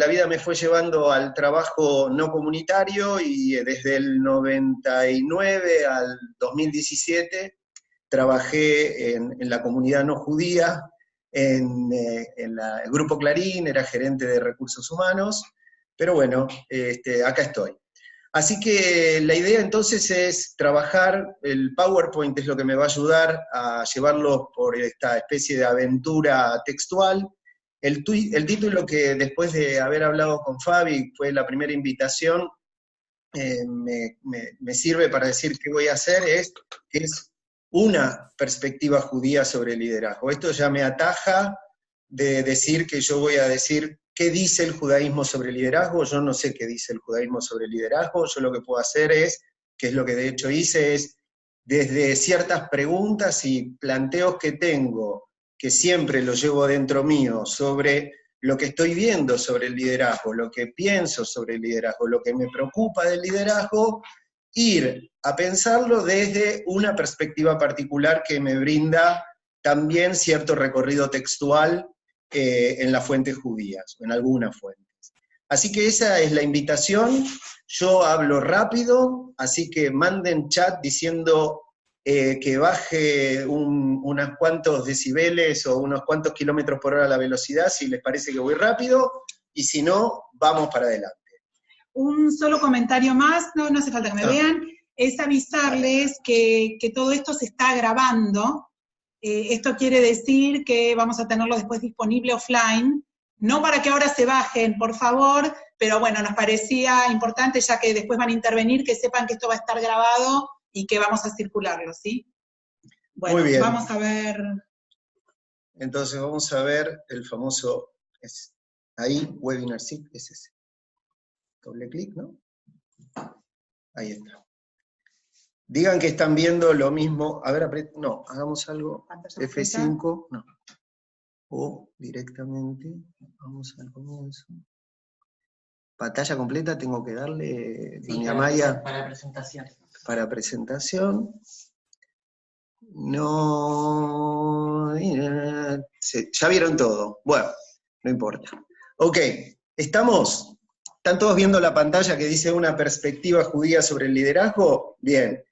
la vida me fue llevando al trabajo no comunitario y desde el 99 al 2017 trabajé en la comunidad no judía, el Grupo Clarín, era gerente de recursos humanos, pero bueno, acá estoy. Así que la idea entonces es trabajar, el PowerPoint es lo que me va a ayudar a llevarlo por esta especie de aventura textual. El título, que después de haber hablado con Fabi, fue la primera invitación, me sirve para decir qué voy a hacer, que es una perspectiva judía sobre el liderazgo. Esto ya me ataja de decir que yo voy a decir qué dice el judaísmo sobre el liderazgo. Yo no sé qué dice el judaísmo sobre el liderazgo. Yo lo que puedo hacer es, que es lo que de hecho hice, es desde ciertas preguntas y planteos que tengo, que siempre lo llevo dentro mío, sobre lo que estoy viendo sobre el liderazgo, lo que pienso sobre el liderazgo, lo que me preocupa del liderazgo, ir a pensarlo desde una perspectiva particular que me brinda también cierto recorrido textual en las fuentes judías, o en algunas fuentes. Así que esa es la invitación. Yo hablo rápido, así que manden chat diciendo que baje unos cuantos decibeles o unos cuantos kilómetros por hora la velocidad, si les parece que voy rápido, y si no, vamos para adelante. Un solo comentario más, no hace falta que me vean, es avisarles que todo esto se está grabando. Esto quiere decir que vamos a tenerlo después disponible offline, no para que ahora se bajen, por favor, pero bueno, nos parecía importante, ya que después van a intervenir, que sepan que esto va a estar grabado y que vamos a circularlo, ¿sí? Bueno, muy bien. Vamos a ver. Entonces vamos a ver el famoso, ahí, Webinar Seat, es ese. Doble clic, ¿no? Ahí está. Digan que están viendo lo mismo. A ver, no, hagamos algo. F5, no. O directamente, vamos al comienzo. Pantalla completa, tengo que darle, sí, doña Maya. Para presentación. Para presentación. No. Ya vieron todo. Bueno, no importa. Ok, ¿estamos? ¿Están todos viendo la pantalla que dice una perspectiva judía sobre el liderazgo? Bien.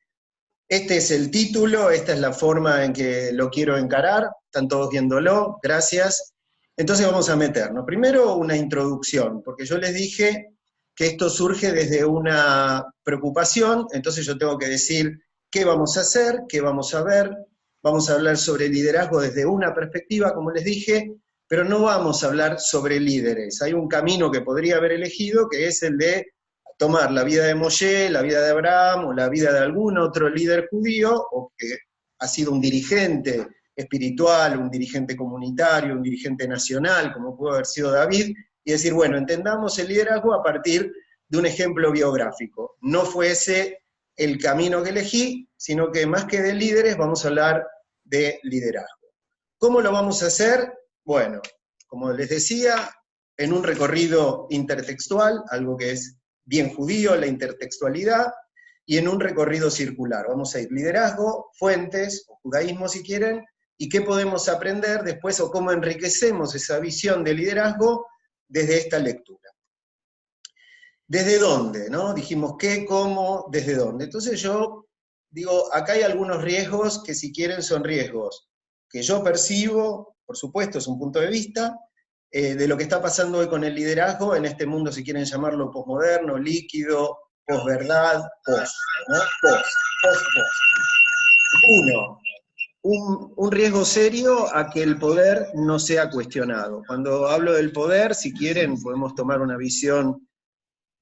Este es el título, esta es la forma en que lo quiero encarar, están todos viéndolo, gracias. Entonces vamos a meternos. Primero una introducción, porque yo les dije que esto surge desde una preocupación, entonces yo tengo que decir qué vamos a hacer, qué vamos a ver, vamos a hablar sobre liderazgo desde una perspectiva, como les dije, pero no vamos a hablar sobre líderes. Hay un camino que podría haber elegido, que es el de tomar la vida de Moshe, la vida de Abraham, o la vida de algún otro líder judío, o que ha sido un dirigente espiritual, un dirigente comunitario, un dirigente nacional, como pudo haber sido David, y decir, bueno, entendamos el liderazgo a partir de un ejemplo biográfico. No fue ese el camino que elegí, sino que más que de líderes vamos a hablar de liderazgo. ¿Cómo lo vamos a hacer? Bueno, como les decía, en un recorrido intertextual, algo que es bien judío, la intertextualidad, y en un recorrido circular. Vamos a ir liderazgo, fuentes, o judaísmo si quieren, y qué podemos aprender después, o cómo enriquecemos esa visión de liderazgo desde esta lectura. ¿Desde dónde? ¿No? Dijimos qué, cómo, desde dónde. Entonces yo digo, acá hay algunos riesgos que si quieren son riesgos que yo percibo, por supuesto es un punto de vista, de lo que está pasando hoy con el liderazgo en este mundo, si quieren llamarlo posmoderno, líquido, posverdad, post, ¿no? Post. Uno, un riesgo serio a que el poder no sea cuestionado. Cuando hablo del poder, si quieren, podemos tomar una visión,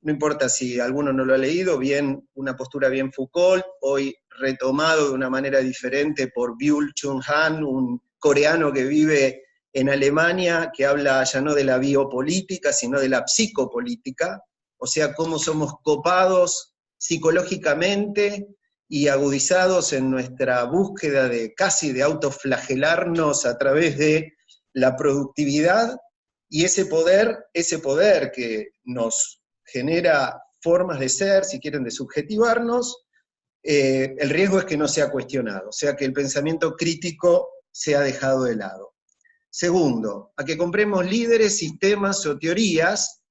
no importa si alguno no lo ha leído, bien, una postura bien Foucault, hoy retomado de una manera diferente por Byul-Chul Han, un coreano que vive en Alemania, que habla ya no de la biopolítica, sino de la psicopolítica, o sea, cómo somos copados psicológicamente y agudizados en nuestra búsqueda de casi de autoflagelarnos a través de la productividad, y ese poder que nos genera formas de ser, si quieren, de subjetivarnos, el riesgo es que no sea cuestionado, o sea, que el pensamiento crítico sea dejado de lado. Segundo, a que compremos líderes, sistemas o teorías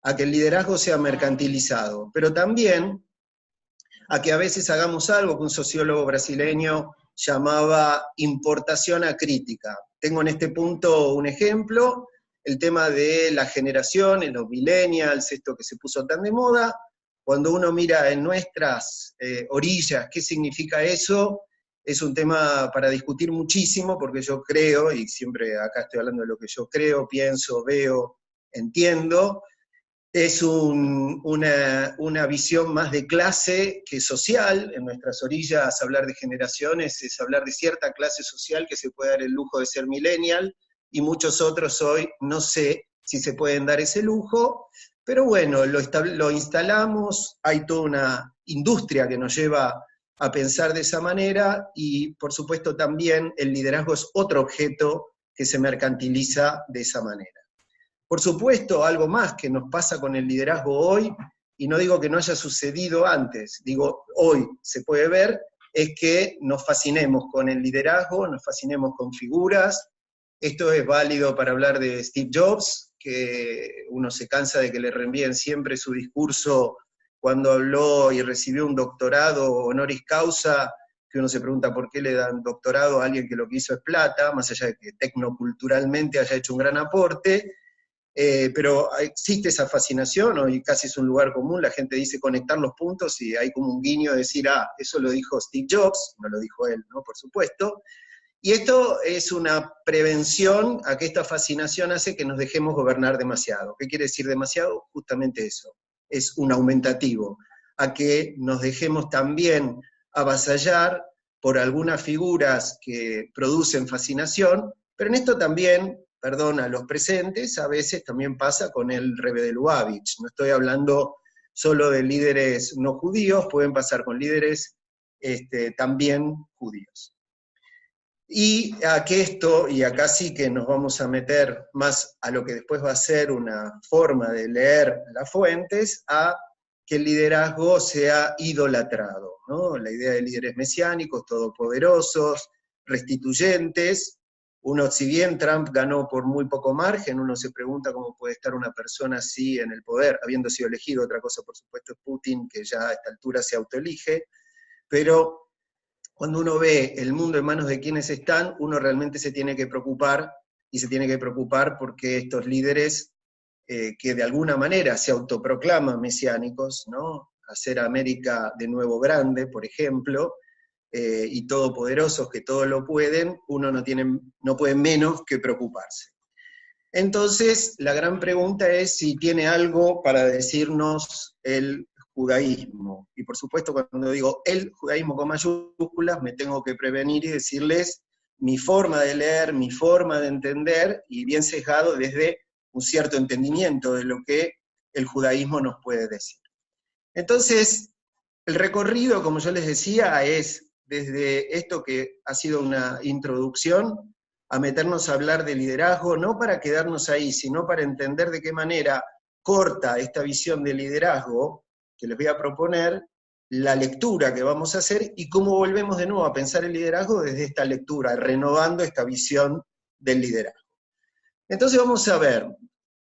a que el liderazgo sea mercantilizado, pero también a que a veces hagamos algo que un sociólogo brasileño llamaba importación acrítica. Tengo en este punto un ejemplo, el tema de las generaciones, los millennials, esto que se puso tan de moda. Cuando uno mira en nuestras orillas qué significa eso, es un tema para discutir muchísimo, porque yo creo, y siempre acá estoy hablando de lo que yo creo, pienso, veo, entiendo, es una visión más de clase que social. En nuestras orillas hablar de generaciones es hablar de cierta clase social que se puede dar el lujo de ser millennial, y muchos otros hoy no sé si se pueden dar ese lujo, pero bueno, lo instalamos, hay toda una industria que nos lleva a pensar de esa manera, y por supuesto también el liderazgo es otro objeto que se mercantiliza de esa manera. Por supuesto, algo más que nos pasa con el liderazgo hoy, y no digo que no haya sucedido antes, digo hoy se puede ver, es que nos fascinemos con el liderazgo, nos fascinemos con figuras. Esto es válido para hablar de Steve Jobs, que uno se cansa de que le reenvíen siempre su discurso cuando habló y recibió un doctorado honoris causa, que uno se pregunta por qué le dan doctorado a alguien que lo que hizo es plata, más allá de que tecnoculturalmente haya hecho un gran aporte. Pero existe esa fascinación, hoy casi es un lugar común, la gente dice conectar los puntos y hay como un guiño de decir, eso lo dijo Steve Jobs, no lo dijo él, ¿no? Por supuesto. Y esto es una prevención a que esta fascinación hace que nos dejemos gobernar demasiado. ¿Qué quiere decir demasiado? Justamente eso, es un aumentativo, a que nos dejemos también avasallar por algunas figuras que producen fascinación, pero en esto también, perdón, a los presentes, a veces también pasa con el Rebbe de Lubavitch. No estoy hablando solo de líderes no judíos, pueden pasar con líderes también judíos. Y a que esto, y acá sí que nos vamos a meter más a lo que después va a ser una forma de leer las fuentes, a que el liderazgo sea idolatrado, ¿no? La idea de líderes mesiánicos, todopoderosos, restituyentes. Uno, si bien Trump ganó por muy poco margen, uno se pregunta cómo puede estar una persona así en el poder, habiendo sido elegido. Otra cosa, por supuesto, es Putin, que ya a esta altura se autoelige, pero cuando uno ve el mundo en manos de quienes están, uno realmente se tiene que preocupar, y se tiene que preocupar porque estos líderes que de alguna manera se autoproclaman mesiánicos, ¿no? Hacer a América de nuevo grande, por ejemplo, y todopoderosos que todo lo pueden, uno no puede menos que preocuparse. Entonces, la gran pregunta es si tiene algo para decirnos el judaísmo. Y por supuesto, cuando digo el judaísmo con mayúsculas, me tengo que prevenir y decirles mi forma de leer, mi forma de entender, y bien sesgado desde un cierto entendimiento de lo que el judaísmo nos puede decir. Entonces, el recorrido, como yo les decía, es desde esto que ha sido una introducción, a meternos a hablar de liderazgo, no para quedarnos ahí, sino para entender de qué manera corta esta visión de liderazgo, que les voy a proponer, la lectura que vamos a hacer, y cómo volvemos de nuevo a pensar el liderazgo desde esta lectura, renovando esta visión del liderazgo. Entonces vamos a ver,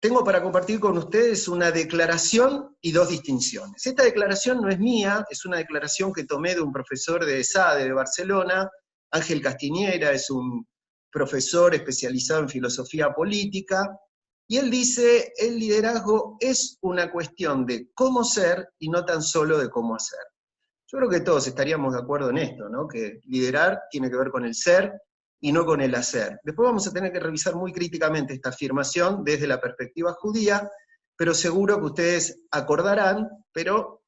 tengo para compartir con ustedes una declaración y dos distinciones. Esta declaración no es mía, es una declaración que tomé de un profesor de ESADE de Barcelona, Ángel Castiñera, es un profesor especializado en filosofía política, y él dice, el liderazgo es una cuestión de cómo ser y no tan solo de cómo hacer. Yo creo que todos estaríamos de acuerdo en esto, ¿no? Que liderar tiene que ver con el ser y no con el hacer. Después vamos a tener que revisar muy críticamente esta afirmación desde la perspectiva judía, pero seguro que ustedes acordarán, pero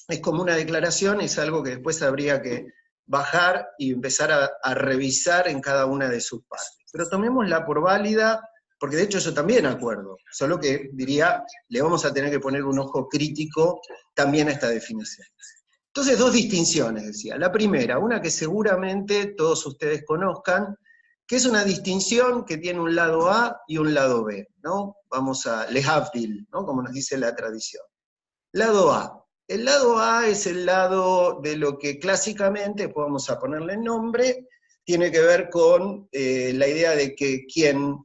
es como una declaración, es algo que después habría que bajar y empezar a revisar en cada una de sus partes. Pero tomémosla por válida, porque de hecho yo también acuerdo, solo que diría, le vamos a tener que poner un ojo crítico también a esta definición. Entonces, dos distinciones, decía. La primera, una que seguramente todos ustedes conozcan, que es una distinción que tiene un lado A y un lado B, ¿no? Vamos a lehavdil, ¿no? Como nos dice la tradición. Lado A. El lado A es el lado de lo que clásicamente, después vamos a ponerle nombre, tiene que ver con la idea de que quien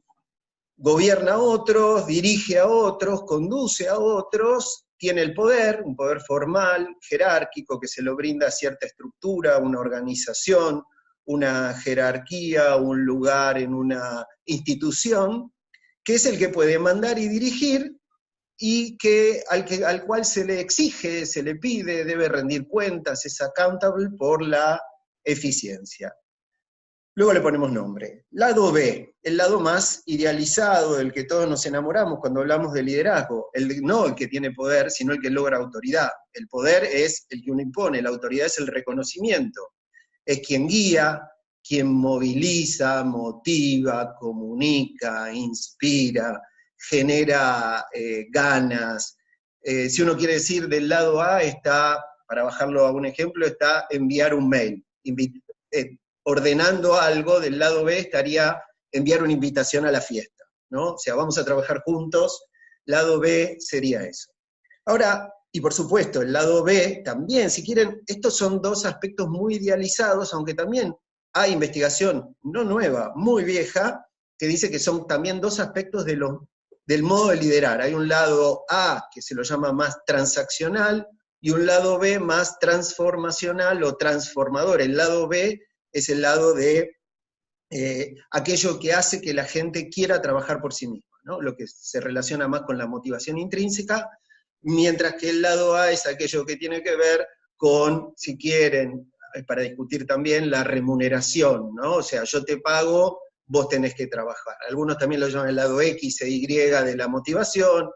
gobierna a otros, dirige a otros, conduce a otros, tiene el poder, un poder formal, jerárquico, que se lo brinda cierta estructura, una organización, una jerarquía, un lugar en una institución, que es el que puede mandar y dirigir, y al cual se le exige, se le pide, debe rendir cuentas, es accountable por la eficiencia. Luego le ponemos nombre. Lado B, el lado más idealizado, del que todos nos enamoramos cuando hablamos de liderazgo. No el que tiene poder, sino el que logra autoridad. El poder es el que uno impone, la autoridad es el reconocimiento. Es quien guía, quien moviliza, motiva, comunica, inspira, genera ganas. Si uno quiere decir del lado A, está, para bajarlo a un ejemplo, está enviar un mail. Ordenando algo, del lado B estaría enviar una invitación a la fiesta, ¿no? O sea, vamos a trabajar juntos, lado B sería eso. Ahora, y por supuesto, el lado B también, si quieren, estos son dos aspectos muy idealizados, aunque también hay investigación no nueva, muy vieja, que dice que son también dos aspectos del modo de liderar. Hay un lado A, que se lo llama más transaccional, y un lado B más transformacional o transformador. El lado B es el lado de aquello que hace que la gente quiera trabajar por sí misma, ¿no? Lo que se relaciona más con la motivación intrínseca, mientras que el lado A es aquello que tiene que ver con, si quieren, para discutir también, la remuneración, ¿no? O sea, yo te pago, vos tenés que trabajar. Algunos también lo llaman el lado X e Y de la motivación.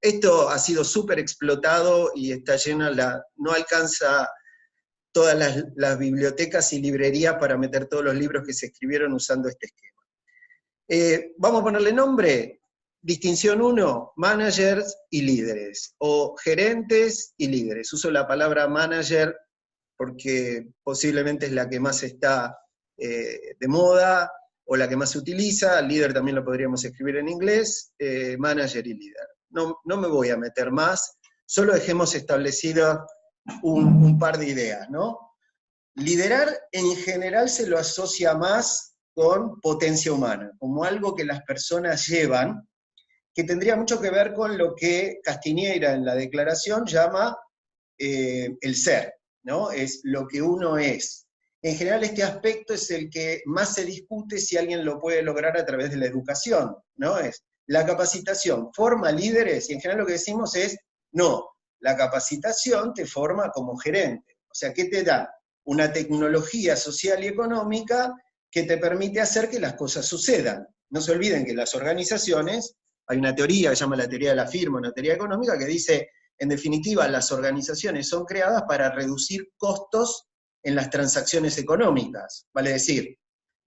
Esto ha sido súper explotado y está lleno, no alcanza todas las bibliotecas y librerías para meter todos los libros que se escribieron usando este esquema. Vamos a ponerle nombre. Distinción 1, managers y líderes, o gerentes y líderes. Uso la palabra manager porque posiblemente es la que más está de moda, o la que más se utiliza. Líder también lo podríamos escribir en inglés, manager y líder. No me voy a meter más, solo dejemos establecido un par de ideas, ¿no? Liderar en general se lo asocia más con potencia humana, como algo que las personas llevan, que tendría mucho que ver con lo que Castiñeira en la declaración llama el ser, ¿no? Es lo que uno es. En general este aspecto es el que más se discute si alguien lo puede lograr a través de la educación, ¿no? Es la capacitación forma líderes, y en general lo que decimos es, no, la capacitación te forma como gerente. O sea, ¿qué te da? Una tecnología social y económica que te permite hacer que las cosas sucedan. No se olviden que las organizaciones, hay una teoría que se llama la teoría de la firma, una teoría económica que dice, en definitiva, las organizaciones son creadas para reducir costos en las transacciones económicas. Vale decir,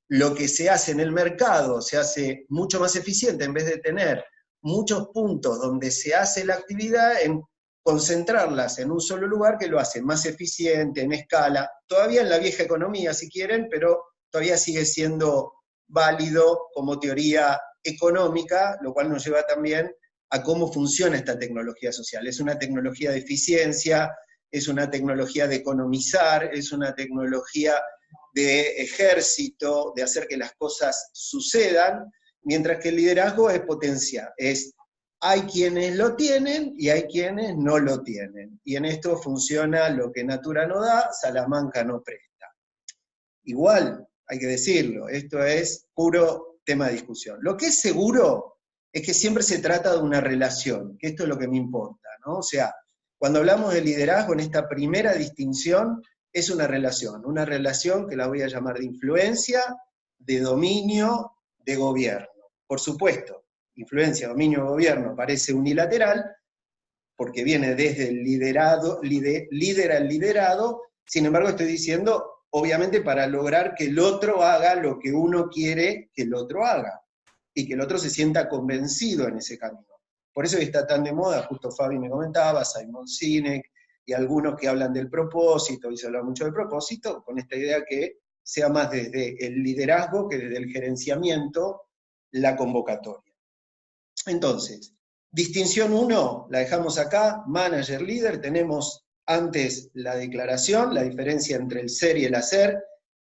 lo que se hace en el mercado se hace mucho más eficiente en vez de tener muchos puntos donde se hace la actividad, en concentrarlas en un solo lugar que lo hace más eficiente, en escala, todavía en la vieja economía si quieren, pero todavía sigue siendo válido como teoría económica, lo cual nos lleva también a cómo funciona esta tecnología social. Es una tecnología de eficiencia, es una tecnología de economizar, es una tecnología de ejército, de hacer que las cosas sucedan, mientras que el liderazgo es potencia, hay quienes lo tienen y hay quienes no lo tienen. Y en esto funciona lo que Natura no da, Salamanca no presta. Igual, hay que decirlo, esto es puro tema de discusión. Lo que es seguro es que siempre se trata de una relación, que esto es lo que me importa, ¿no? O sea, cuando hablamos de liderazgo, en esta primera distinción, es una relación que la voy a llamar de influencia, de dominio, de gobierno. Por supuesto, influencia, dominio, gobierno parece unilateral, porque viene desde el liderado, líder al liderado, sin embargo estoy diciendo, obviamente para lograr que el otro haga lo que uno quiere que el otro haga, y que el otro se sienta convencido en ese camino. Por eso está tan de moda, justo Fabi me comentaba, Simon Sinek, y algunos que hablan del propósito, y se habla mucho del propósito, con esta idea que sea más desde el liderazgo que desde el gerenciamiento, la convocatoria. Entonces, distinción 1, la dejamos acá, manager, líder, tenemos antes la declaración, la diferencia entre el ser y el hacer,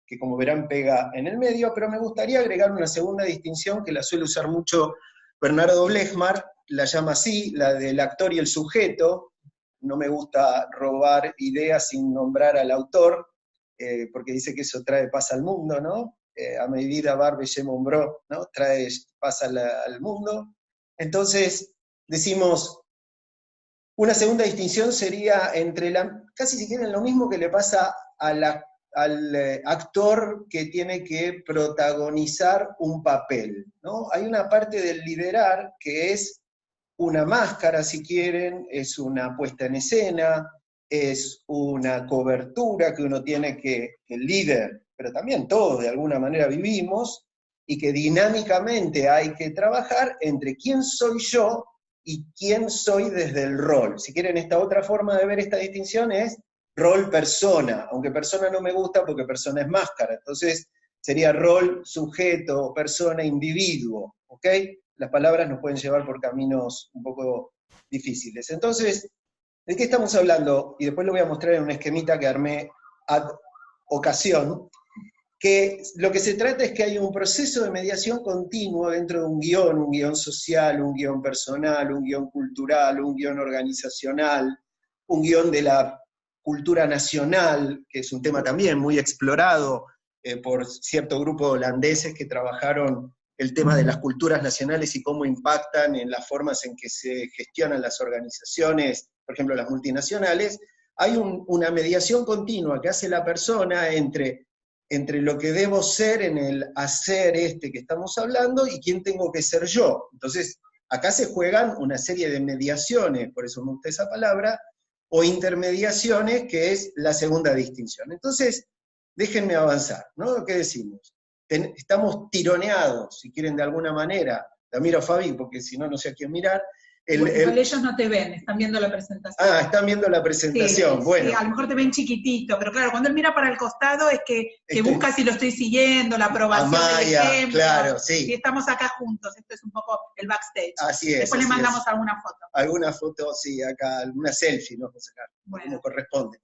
que como verán pega en el medio, pero me gustaría agregar una segunda distinción que la suelo usar mucho Bernardo Blechmar la llama así, la del actor y el sujeto. No me gusta robar ideas sin nombrar al autor, porque dice que eso trae paz al mundo, ¿no? A medida Barbe Bro, ¿no? Trae paz al mundo. Entonces, decimos, una segunda distinción sería entre casi si quieren lo mismo que le pasa al actor que tiene que protagonizar un papel, ¿no? Hay una parte del liderar que es una máscara, si quieren, es una puesta en escena, es una cobertura que uno tiene el líder, pero también todos de alguna manera vivimos, y que dinámicamente hay que trabajar entre quién soy yo y quién soy desde el rol. Si quieren, esta otra forma de ver esta distinción es rol-persona, aunque persona no me gusta porque persona es máscara, entonces sería rol, sujeto, persona, individuo, ¿ok? Las palabras nos pueden llevar por caminos un poco difíciles. Entonces, ¿de qué estamos hablando? Y después lo voy a mostrar en un esquemita que armé ad ocasión, que lo que se trata es que hay un proceso de mediación continuo dentro de un guión social, un guión personal, un guión cultural, un guión organizacional, un guión de la cultura nacional, que es un tema también muy explorado por cierto grupo de holandeses que trabajaron el tema de las culturas nacionales y cómo impactan en las formas en que se gestionan las organizaciones, por ejemplo las multinacionales. Hay una mediación continua que hace la persona entre lo que debo ser en el hacer que estamos hablando y quién tengo que ser yo. Entonces, acá se juegan una serie de mediaciones, por eso me gusta esa palabra, o intermediaciones, que es la segunda distinción. Entonces, déjenme avanzar, ¿no? ¿Qué decimos? Estamos tironeados, si quieren de alguna manera. La miro a Fabi, porque si no, no sé a quién mirar. Ellos no te ven, están viendo la presentación. Ah, están viendo la presentación, sí, bueno. Sí, a lo mejor te ven chiquitito, pero claro, cuando él mira para el costado es que busca si lo estoy siguiendo, la aprobación del ejemplo. Claro, sí. Si estamos acá juntos, esto es un poco el backstage. Así es. Después le mandamos alguna foto. Alguna foto, sí, acá, alguna selfie, ¿no? Sacar, bueno. Como corresponde.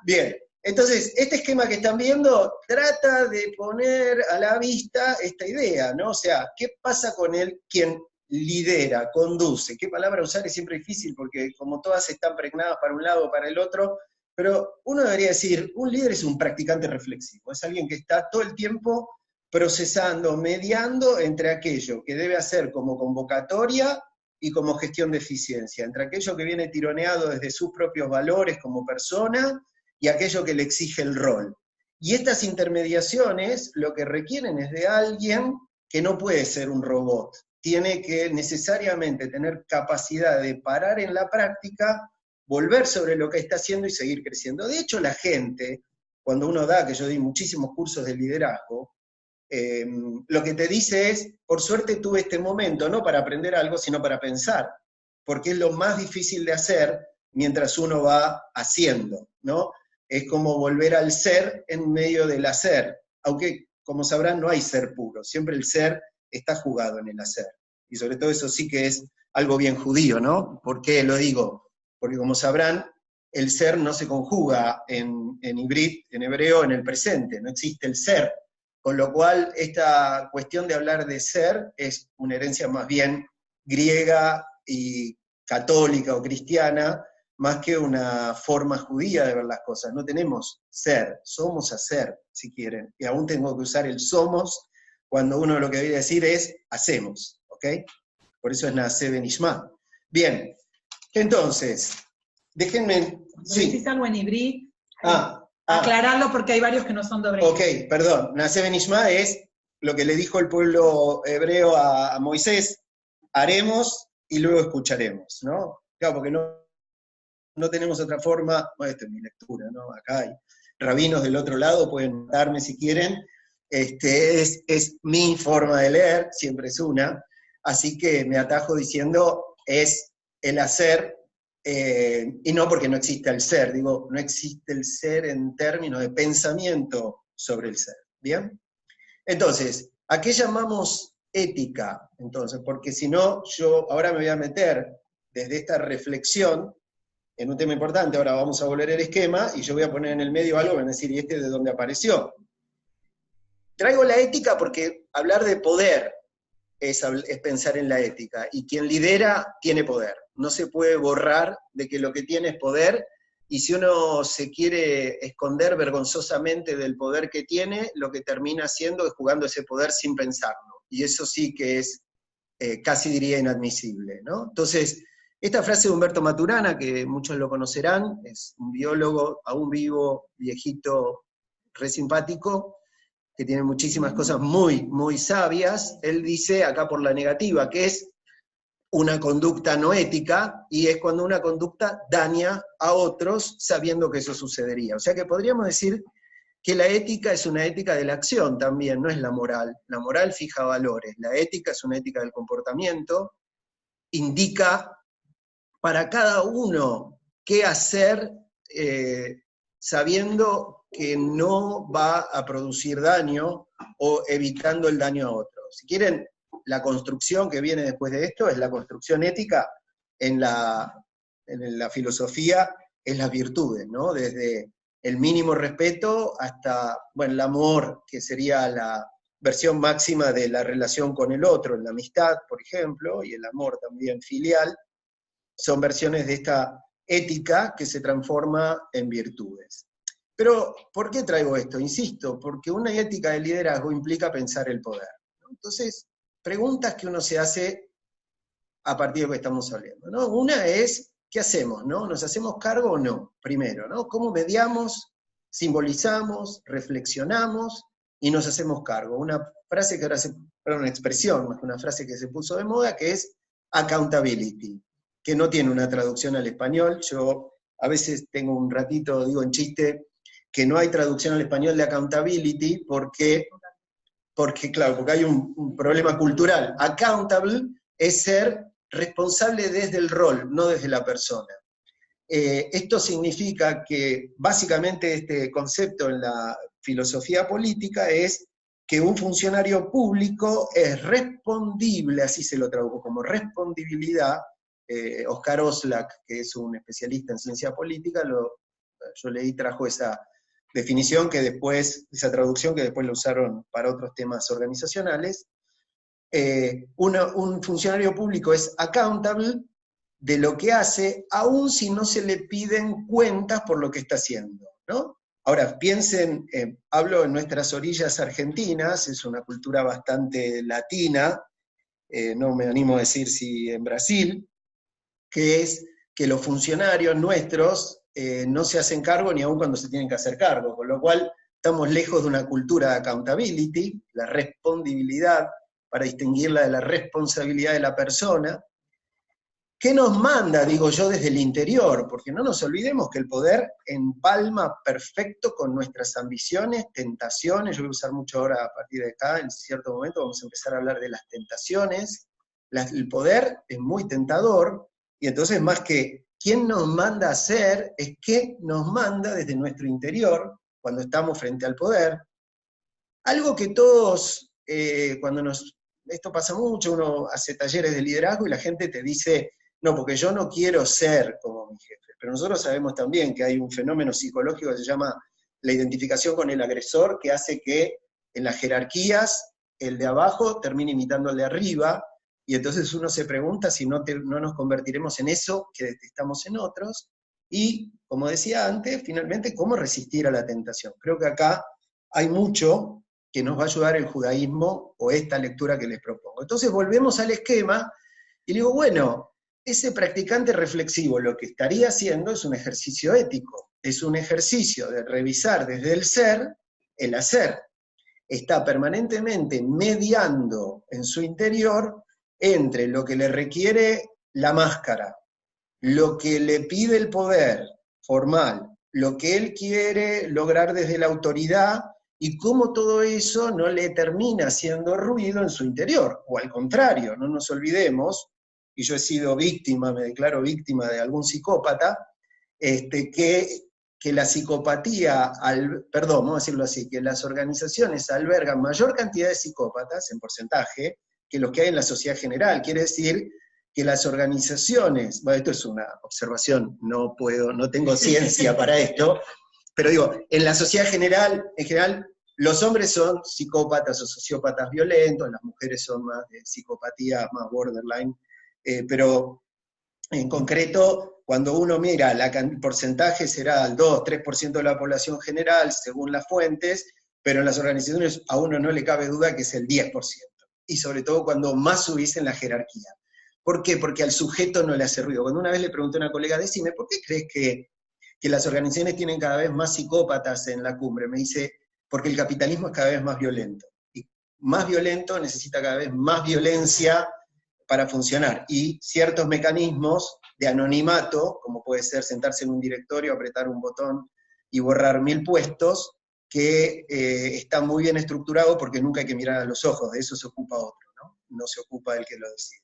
Bien, entonces, este esquema que están viendo trata de poner a la vista esta idea, ¿no? O sea, ¿qué pasa con quien lidera, conduce? ¿Qué palabra usar? Es siempre difícil porque como todas están pregnadas para un lado o para el otro, pero uno debería decir, un líder es un practicante reflexivo, es alguien que está todo el tiempo procesando, mediando entre aquello que debe hacer como convocatoria y como gestión de eficiencia, entre aquello que viene tironeado desde sus propios valores como persona y aquello que le exige el rol. Y estas intermediaciones lo que requieren es de alguien que no puede ser un robot, tiene que necesariamente tener capacidad de parar en la práctica, volver sobre lo que está haciendo y seguir creciendo. De hecho, la gente, cuando uno que yo di muchísimos cursos de liderazgo, lo que te dice es, por suerte tuve este momento, no para aprender algo, sino para pensar, porque es lo más difícil de hacer mientras uno va haciendo, ¿no? Es como volver al ser en medio del hacer, aunque, como sabrán, no hay ser puro, siempre el ser está jugado en el hacer. Y sobre todo eso sí que es algo bien judío, ¿no? ¿Por qué lo digo? Porque como sabrán, el ser no se conjuga en hebreo, en el presente, no existe el ser. Con lo cual, esta cuestión de hablar de ser es una herencia más bien griega y católica o cristiana, más que una forma judía de ver las cosas. No tenemos ser, somos hacer, si quieren. Y aún tengo que usar el somos, cuando uno lo que debe decir es hacemos, ¿ok? Por eso es Naaseh Benishma. Bien, entonces, déjenme... Sí. ¿Decís algo en hibrí? Ah, aclararlo porque hay varios que no son de hebreo. Ok, perdón. Naaseh Benishma es lo que le dijo el pueblo hebreo a Moisés, haremos y luego escucharemos, ¿no? Claro, porque no tenemos otra forma, bueno, esta es mi lectura, ¿no? Acá hay rabinos del otro lado, pueden darme si quieren, es mi forma de leer, siempre es una, así que me atajo diciendo, es el hacer, y no porque no exista el ser, digo, no existe el ser en términos de pensamiento sobre el ser, ¿bien? Entonces, ¿a qué llamamos ética? Entonces, porque si no, yo ahora me voy a meter desde esta reflexión en un tema importante, ahora vamos a volver el esquema, y yo voy a poner en el medio algo, van a decir, ¿y este de dónde apareció? Traigo la ética porque hablar de poder es pensar en la ética, y quien lidera tiene poder. No se puede borrar de que lo que tiene es poder, y si uno se quiere esconder vergonzosamente del poder que tiene, lo que termina haciendo es jugando ese poder sin pensarlo, y eso sí que es casi diría inadmisible, ¿no? Entonces, esta frase de Humberto Maturana, que muchos lo conocerán, es un biólogo aún vivo, viejito, re simpático, que tiene muchísimas cosas muy, muy sabias. Él dice, acá por la negativa, que es una conducta no ética, y es cuando una conducta daña a otros sabiendo que eso sucedería. O sea que podríamos decir que la ética es una ética de la acción también, no es la moral. La moral fija valores, la ética es una ética del comportamiento, indica para cada uno qué hacer sabiendo que no va a producir daño o evitando el daño a otros. Si quieren, la construcción que viene después de esto es la construcción ética en la filosofía, es las virtudes, ¿no? Desde el mínimo respeto hasta, bueno, el amor, que sería la versión máxima de la relación con el otro, en la amistad, por ejemplo, y el amor también filial, son versiones de esta ética que se transforma en virtudes. Pero, ¿por qué traigo esto? Insisto, porque una ética de liderazgo implica pensar el poder, ¿no? Entonces, preguntas que uno se hace a partir de lo que estamos hablando, ¿no? Una es, ¿qué hacemos, no? ¿Nos hacemos cargo o no? Primero, ¿no? ¿Cómo mediamos, simbolizamos, reflexionamos y nos hacemos cargo? Una frase que ahora una expresión, más que una frase que se puso de moda, que es accountability, que no tiene una traducción al español. Yo a veces tengo un ratito, digo en chiste, que no hay traducción al español de accountability porque claro, porque hay un problema cultural. Accountable es ser responsable desde el rol, no desde la persona. Esto significa que básicamente este concepto en la filosofía política es que un funcionario público es respondible, así se lo tradujo como respondibilidad. Oscar Oslak, que es un especialista en ciencia política, yo leí, trajo esa definición que después, esa traducción que después lo usaron para otros temas organizacionales. Un funcionario público es accountable de lo que hace, aun si no se le piden cuentas por lo que está haciendo, ¿no? Ahora, piensen, hablo en nuestras orillas argentinas, es una cultura bastante latina, no me animo a decir si en Brasil, que es que los funcionarios nuestros no se hacen cargo ni aun cuando se tienen que hacer cargo, con lo cual estamos lejos de una cultura de accountability, la respondibilidad, para distinguirla de la responsabilidad de la persona. ¿Qué nos manda, digo yo, desde el interior? Porque no nos olvidemos que el poder empalma perfecto con nuestras ambiciones, tentaciones. Yo voy a usar mucho ahora a partir de acá, en cierto momento vamos a empezar a hablar de las tentaciones. El poder es muy tentador, y entonces más que quién nos manda a hacer, es qué nos manda desde nuestro interior cuando estamos frente al poder. Algo que todos, esto pasa mucho, uno hace talleres de liderazgo y la gente te dice, no, porque yo no quiero ser como mi jefe. Pero nosotros sabemos también que hay un fenómeno psicológico que se llama la identificación con el agresor, que hace que en las jerarquías el de abajo termine imitando al de arriba, y entonces uno se pregunta si no nos convertiremos en eso que detestamos en otros, y, como decía antes, finalmente, ¿cómo resistir a la tentación? Creo que acá hay mucho que nos va a ayudar el judaísmo o esta lectura que les propongo. Entonces volvemos al esquema, y digo, bueno, ese practicante reflexivo lo que estaría haciendo es un ejercicio ético, es un ejercicio de revisar desde el ser el hacer. Está permanentemente mediando en su interior entre lo que le requiere la máscara, lo que le pide el poder formal, lo que él quiere lograr desde la autoridad, y cómo todo eso no le termina haciendo ruido en su interior, o al contrario, no nos olvidemos, y yo he sido víctima, me declaro víctima de algún psicópata, que la psicopatía, vamos a decirlo así, que las organizaciones albergan mayor cantidad de psicópatas, en porcentaje, que los que hay en la sociedad general. Quiere decir que las organizaciones, bueno, esto es una observación, no tengo ciencia para esto, pero digo, en la sociedad general, en general, Los hombres son psicópatas o sociópatas violentos, las mujeres son más de psicopatía, más borderline, pero en concreto, cuando uno mira el porcentaje será el 2-3% de la población general, según las fuentes, pero en las organizaciones a uno no le cabe duda que es el 10%, y sobre todo cuando más subís en la jerarquía. ¿Por qué? Porque al sujeto no le hace ruido. Cuando una vez le pregunté a una colega, decime, ¿por qué crees que las organizaciones tienen cada vez más psicópatas en la cumbre? Me dice, porque el capitalismo es cada vez más violento. Y más violento necesita cada vez más violencia para funcionar. Y ciertos mecanismos de anonimato, como puede ser sentarse en un directorio, apretar un botón y borrar 1000 puestos, que está muy bien estructurado porque nunca hay que mirar a los ojos, de eso se ocupa otro, ¿no? No se ocupa el que lo decide.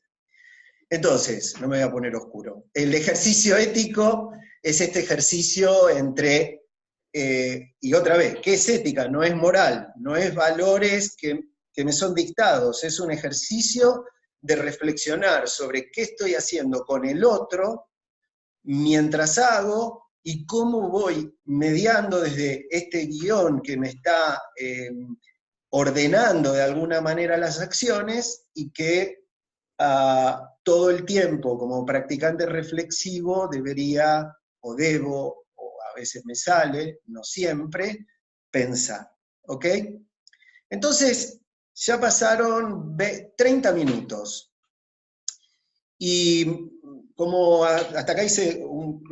Entonces, no me voy a poner oscuro. El ejercicio ético es este ejercicio entre, y otra vez, ¿qué es ética? No es moral, no es valores que me son dictados, es un ejercicio de reflexionar sobre qué estoy haciendo con el otro mientras hago y cómo voy mediando desde este guión que me está ordenando de alguna manera las acciones y que todo el tiempo como practicante reflexivo debería o debo, o a veces me sale, no siempre, pensar. ¿Ok? Entonces, ya pasaron 30 minutos. Y como hasta acá hice un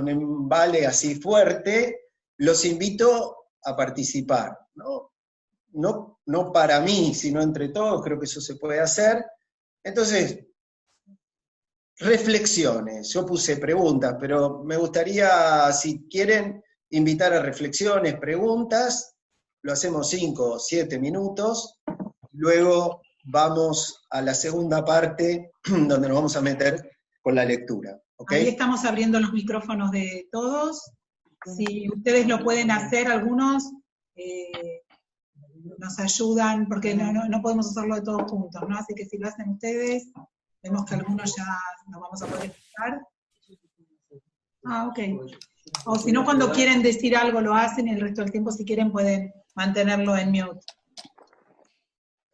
embale así fuerte, los invito a participar, ¿no? No para mí, sino entre todos, creo que eso se puede hacer. Entonces, reflexiones. Yo puse preguntas, pero me gustaría, si quieren, invitar a reflexiones, preguntas. Lo hacemos 5 o 7 minutos. Luego vamos a la segunda parte, donde nos vamos a meter con la lectura. ¿Okay? Ahí estamos abriendo los micrófonos de todos. Si ustedes lo pueden hacer, algunos nos ayudan, porque no podemos hacerlo de todos juntos, ¿no? Así que si lo hacen ustedes, vemos que algunos ya nos vamos a poder escuchar. Ok. O si no, cuando quieren decir algo lo hacen, y el resto del tiempo, si quieren, pueden mantenerlo en mute.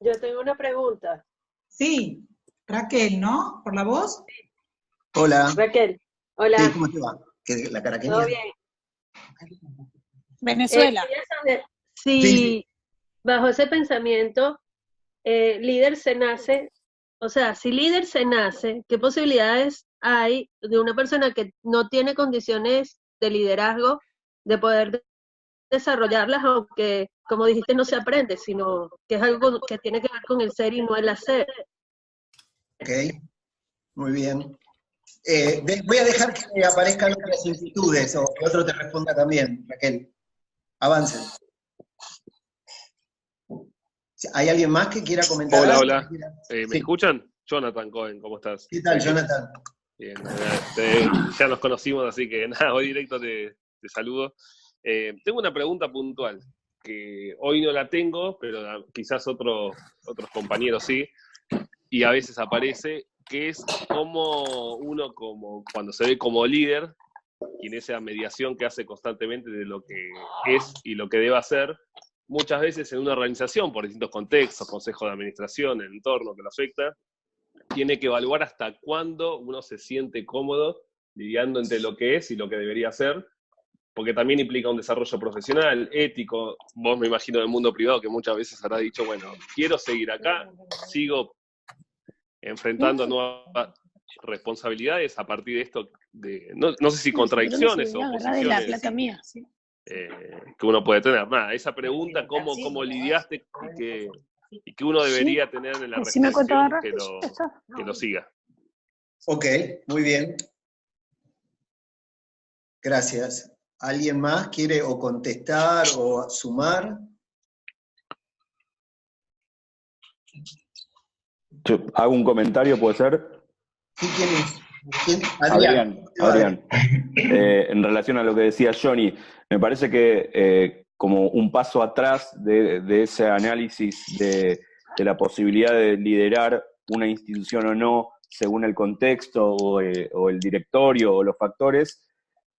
Yo tengo una pregunta. Sí, Raquel, ¿no? ¿Por la voz? Hola. Raquel, hola. Sí, ¿cómo te va? ¿La caraqueña? ¿Todo bien? Venezuela. Quería saber si Sí. bajo ese pensamiento, líder se nace, o sea, si líder se nace, ¿qué posibilidades hay de una persona que no tiene condiciones de liderazgo de poder desarrollarlas, aunque, como dijiste, no se aprende, sino que es algo que tiene que ver con el ser y no el hacer? Ok, muy bien. Voy a dejar que aparezcan otras inquietudes, o que otro te responda también, Raquel. Avancen. ¿Hay alguien más que quiera comentar? Hola, algo? hola. ¿Me Sí. escuchan? Jonathan Cohen, ¿cómo estás? ¿Qué tal, Jonathan? Bien, ya nos conocimos, así que nada, hoy directo te saludo. Tengo una pregunta puntual, que hoy no la tengo, pero quizás otros compañeros sí, y a veces aparece, que es cómo uno, cuando se ve como líder, y en esa mediación que hace constantemente de lo que es y lo que debe hacer, muchas veces en una organización, por distintos contextos, consejo de administración, el entorno que lo afecta, tiene que evaluar hasta cuándo uno se siente cómodo lidiando entre lo que es y lo que debería hacer, porque también implica un desarrollo profesional, ético. Vos, me imagino, del mundo privado, que muchas veces habrá dicho, bueno, quiero seguir acá, sigo enfrentando nuevas responsabilidades a partir de esto, no sé si contradicciones o posiciones La mía, sí. que uno puede tener. Nada, esa pregunta, cómo lidiaste y que uno debería tener en la reflexión que lo siga. Ok, muy bien. Gracias. ¿Alguien más quiere o contestar o sumar? Yo hago un comentario, ¿puede ser? Sí, ¿quién es? ¿Quién? Adrián. En relación a lo que decía Johnny, me parece que como un paso atrás de ese análisis de la posibilidad de liderar una institución o no, según el contexto o el directorio o los factores,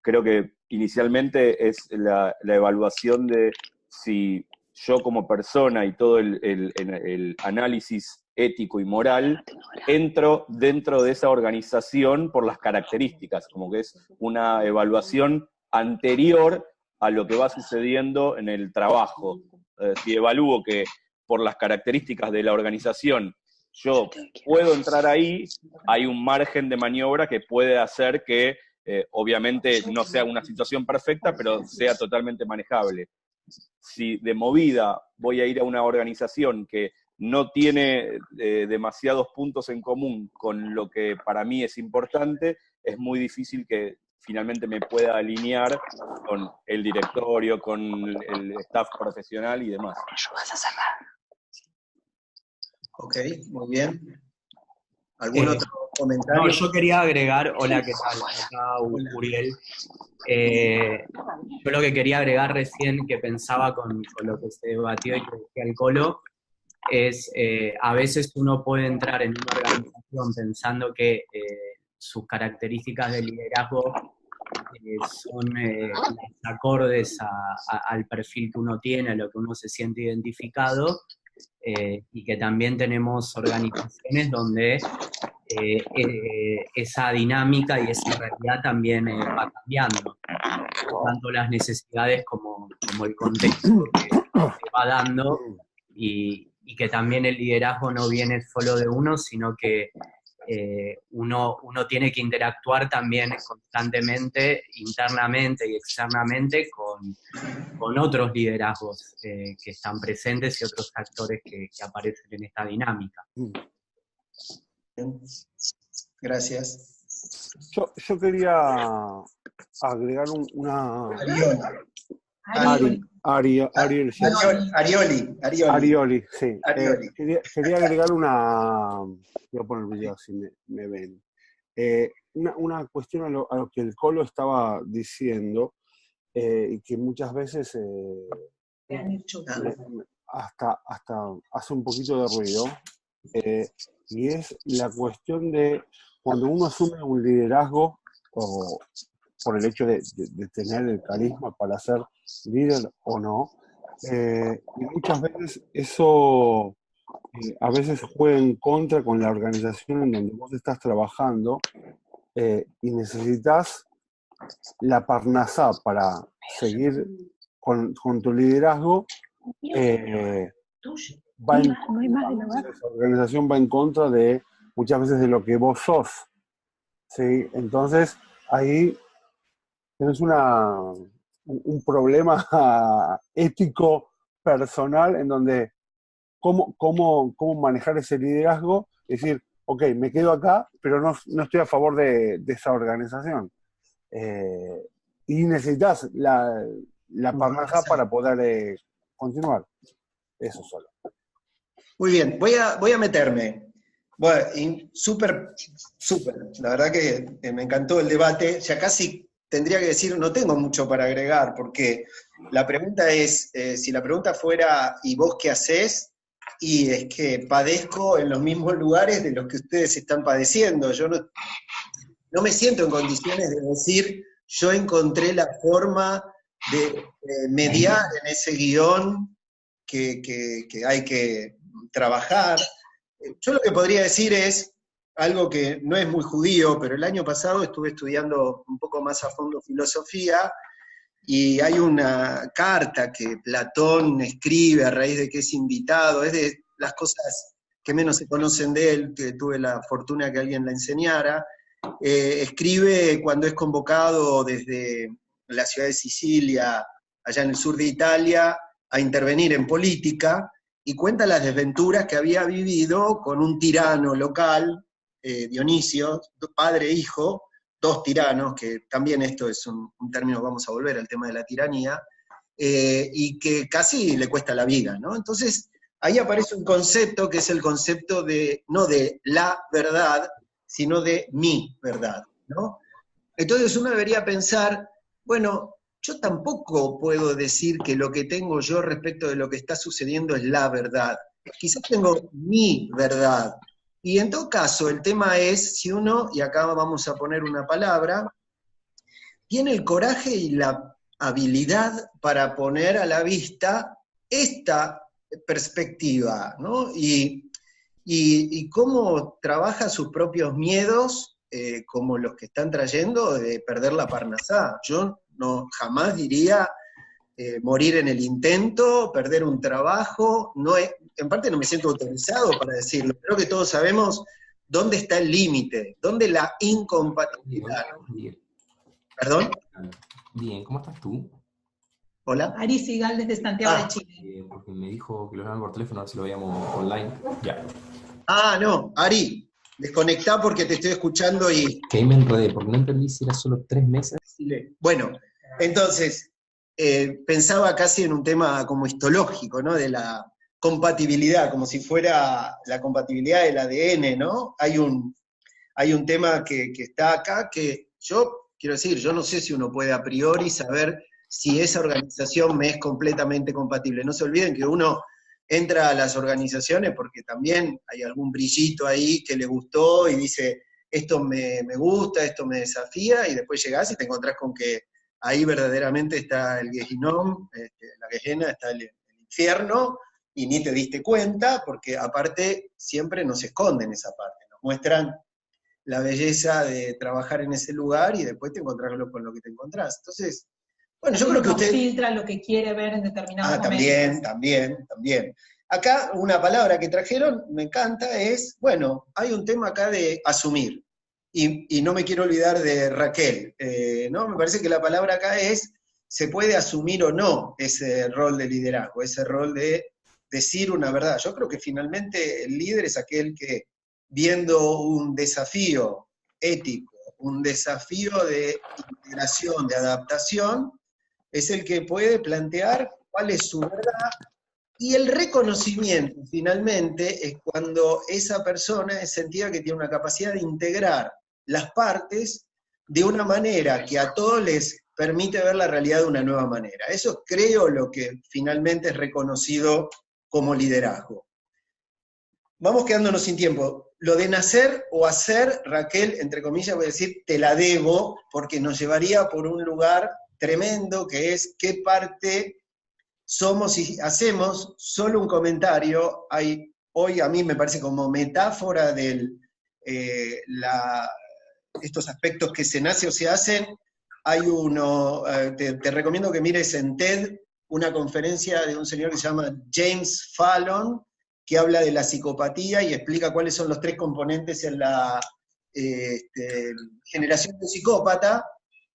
creo que inicialmente es la evaluación de si yo como persona y todo el análisis ético y moral, entro dentro de esa organización por las características, como que es una evaluación anterior a lo que va sucediendo en el trabajo. Si evalúo que por las características de la organización yo puedo entrar ahí, hay un margen de maniobra que puede hacer que obviamente no sea una situación perfecta, pero sea totalmente manejable. Si de movida voy a ir a una organización que no tiene demasiados puntos en común con lo que para mí es importante, es muy difícil que finalmente me pueda alinear con el directorio, con el staff profesional y demás. Ok, muy bien. ¿Algún otro comentario? No, yo quería agregar, hola, ¿qué tal? Acá Uriel. Yo lo que quería agregar recién, que pensaba con lo que se debatió y que decía el Colo, es a veces uno puede entrar en una organización pensando que sus características de liderazgo son acordes al perfil que uno tiene, a lo que uno se siente identificado, y que también tenemos organizaciones donde esa dinámica y esa realidad también va cambiando, tanto las necesidades como el contexto que va dando, y que también el liderazgo no viene solo de uno, sino que uno tiene que interactuar también constantemente, internamente y externamente con otros liderazgos que están presentes y otros actores que aparecen en esta dinámica. Gracias. Yo quería agregar una... Arioli, sí. Quería agregar una... Voy a poner el video si me ven. Una cuestión a lo que el Colo estaba diciendo, y que muchas veces hasta hace un poquito de ruido, y es la cuestión de cuando uno asume un liderazgo, o por el hecho de tener el carisma para ser líder o no, y muchas veces eso a veces juega en contra con la organización en donde vos estás trabajando, y necesitas la parnasá para seguir con tu liderazgo. Esa organización va en contra de muchas veces de lo que vos sos, ¿sí? Entonces ahí tienes un problema ético personal en donde cómo manejar ese liderazgo, es decir, ok, me quedo acá, pero no estoy a favor de esa organización. Y necesitas la parnaja para poder continuar. Eso solo. Muy bien, voy a meterme. Bueno, súper, la verdad que me encantó el debate. Ya casi tendría que decir, no tengo mucho para agregar, porque la pregunta es, si la pregunta fuera, ¿y vos qué hacés? Y es que padezco en los mismos lugares de los que ustedes están padeciendo. Yo no me siento en condiciones de decir, yo encontré la forma de mediar en ese guión que hay que trabajar. Yo lo que podría decir es algo que no es muy judío, pero el año pasado estuve estudiando un poco más a fondo filosofía, y hay una carta que Platón escribe a raíz de que es invitado, es de las cosas que menos se conocen de él, que tuve la fortuna que alguien la enseñara. Escribe cuando es convocado desde la ciudad de Sicilia, allá en el sur de Italia, a intervenir en política, y cuenta las desventuras que había vivido con un tirano local, Dionisio, padre e hijo, dos tiranos, que también esto es un término, vamos a volver al tema de la tiranía, y que casi le cuesta la vida, ¿no? Entonces, ahí aparece un concepto que es el concepto de, no de la verdad, sino de mi verdad, ¿no? Entonces uno debería pensar, bueno, yo tampoco puedo decir que lo que tengo yo respecto de lo que está sucediendo es la verdad. Quizás tengo mi verdad. Y en todo caso, el tema es si uno, y acá vamos a poner una palabra, tiene el coraje y la habilidad para poner a la vista esta perspectiva, ¿no? Y cómo trabaja sus propios miedos, como los que están trayendo de perder la Parnasá. Yo jamás diría morir en el intento, perder un trabajo, en parte no me siento autorizado para decirlo, creo que todos sabemos dónde está el límite, dónde la incompatibilidad. ¿Perdón? Bien, ¿cómo estás tú? Hola. Ari Sigal desde Santiago de Chile. Porque me dijo que lo llaman por teléfono, a ver si lo veíamos online. Ya. No, Ari, desconectá porque te estoy escuchando y... Que ahí me enredé, porque no entendí si era solo 3 meses. Bueno, entonces, pensaba casi en un tema como histológico, ¿no? De la compatibilidad, como si fuera la compatibilidad del ADN, ¿no? Hay un tema que está acá que yo, quiero decir, yo no sé si uno puede a priori saber si esa organización me es completamente compatible. No se olviden que uno entra a las organizaciones porque también hay algún brillito ahí que le gustó y dice, esto me gusta, esto me desafía, y después llegás y te encontrás con que ahí verdaderamente está el Gehinom, la Gehenna, está el infierno, y ni te diste cuenta, porque aparte siempre nos esconden esa parte, nos muestran la belleza de trabajar en ese lugar y después te encontrás con lo que te encontrás. Entonces, bueno, yo creo que usted... filtra lo que quiere ver en determinados momentos. También. Acá una palabra que trajeron, me encanta, es, bueno, hay un tema acá de asumir. Y no me quiero olvidar de Raquel, ¿no? Me parece que la palabra acá es, se puede asumir o no ese rol de liderazgo, ese rol de decir una verdad. Yo creo que finalmente el líder es aquel que, viendo un desafío ético, un desafío de integración, de adaptación, es el que puede plantear cuál es su verdad, y el reconocimiento, finalmente, es cuando esa persona es sentida que tiene una capacidad de integrar las partes de una manera que a todos les permite ver la realidad de una nueva manera. Eso creo lo que finalmente es reconocido como liderazgo. Vamos quedándonos sin tiempo. Lo de nacer o hacer, Raquel, entre comillas, voy a decir, te la debo, porque nos llevaría por un lugar tremendo, que es qué parte somos y hacemos. Solo un comentario, hoy a mí me parece como metáfora de estos aspectos que se nace o se hacen. Hay uno, te recomiendo que mires en TED una conferencia de un señor que se llama James Fallon, que habla de la psicopatía y explica cuáles son los 3 componentes en la generación de psicópata,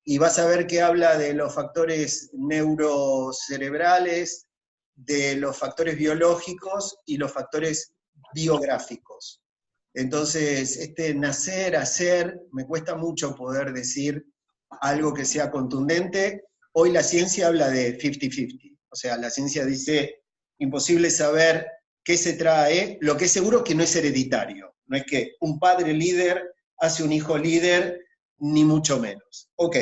y vas a ver que habla de los factores neurocerebrales, de los factores biológicos y los factores biográficos. Entonces, nacer, hacer, me cuesta mucho poder decir algo que sea contundente. Hoy la ciencia habla de 50-50, o sea, la ciencia dice, imposible saber qué se trae, lo que es seguro es que no es hereditario, no es que un padre líder hace un hijo líder, ni mucho menos. Ok,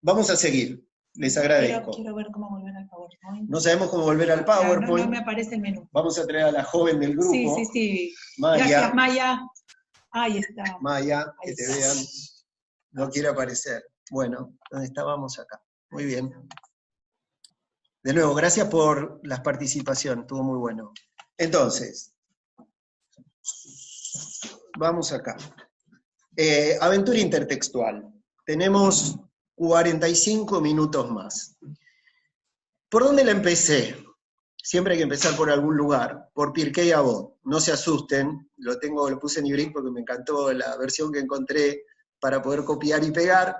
vamos a seguir, les agradezco. Quiero ver cómo volver al PowerPoint. No sabemos cómo volver al PowerPoint. No me aparece el menú. Vamos a traer a la joven del grupo. Sí. Maya. Gracias, Maya. Ahí está. Maya, que te vean. No quiere aparecer. Bueno, ¿dónde estábamos acá? Muy bien. De nuevo, gracias por la participación, estuvo muy bueno. Entonces, vamos acá. Aventura intertextual. Tenemos 45 minutos más. ¿Por dónde la empecé? Siempre hay que empezar por algún lugar, por Pirkei Avot. No se asusten, lo puse en Ivrit porque me encantó la versión que encontré para poder copiar y pegar,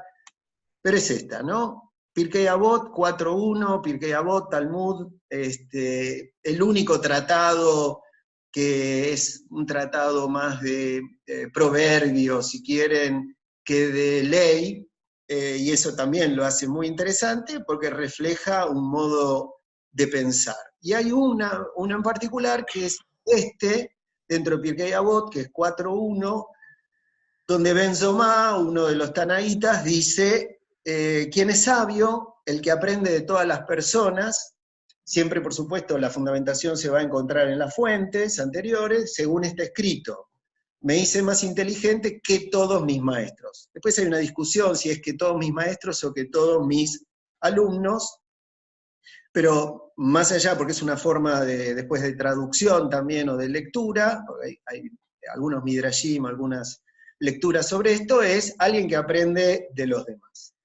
pero es esta, ¿no? Pirkei Avot 4.1, Pirkei Avot, Talmud, el único tratado que es un tratado más de proverbios, si quieren, que de ley, y eso también lo hace muy interesante porque refleja un modo de pensar. Y hay una en particular que es dentro de Pirkei Avot, que es 4.1, donde Ben Zomá, uno de los tanaítas, dice, quien es sabio, el que aprende de todas las personas, siempre por supuesto la fundamentación se va a encontrar en las fuentes anteriores, según está escrito, me hice más inteligente que todos mis maestros. Después hay una discusión si es que todos mis maestros o que todos mis alumnos, pero más allá, porque es una forma después de traducción también o de lectura, hay algunos midrashim, algunas lecturas sobre esto, es alguien que aprende de los demás.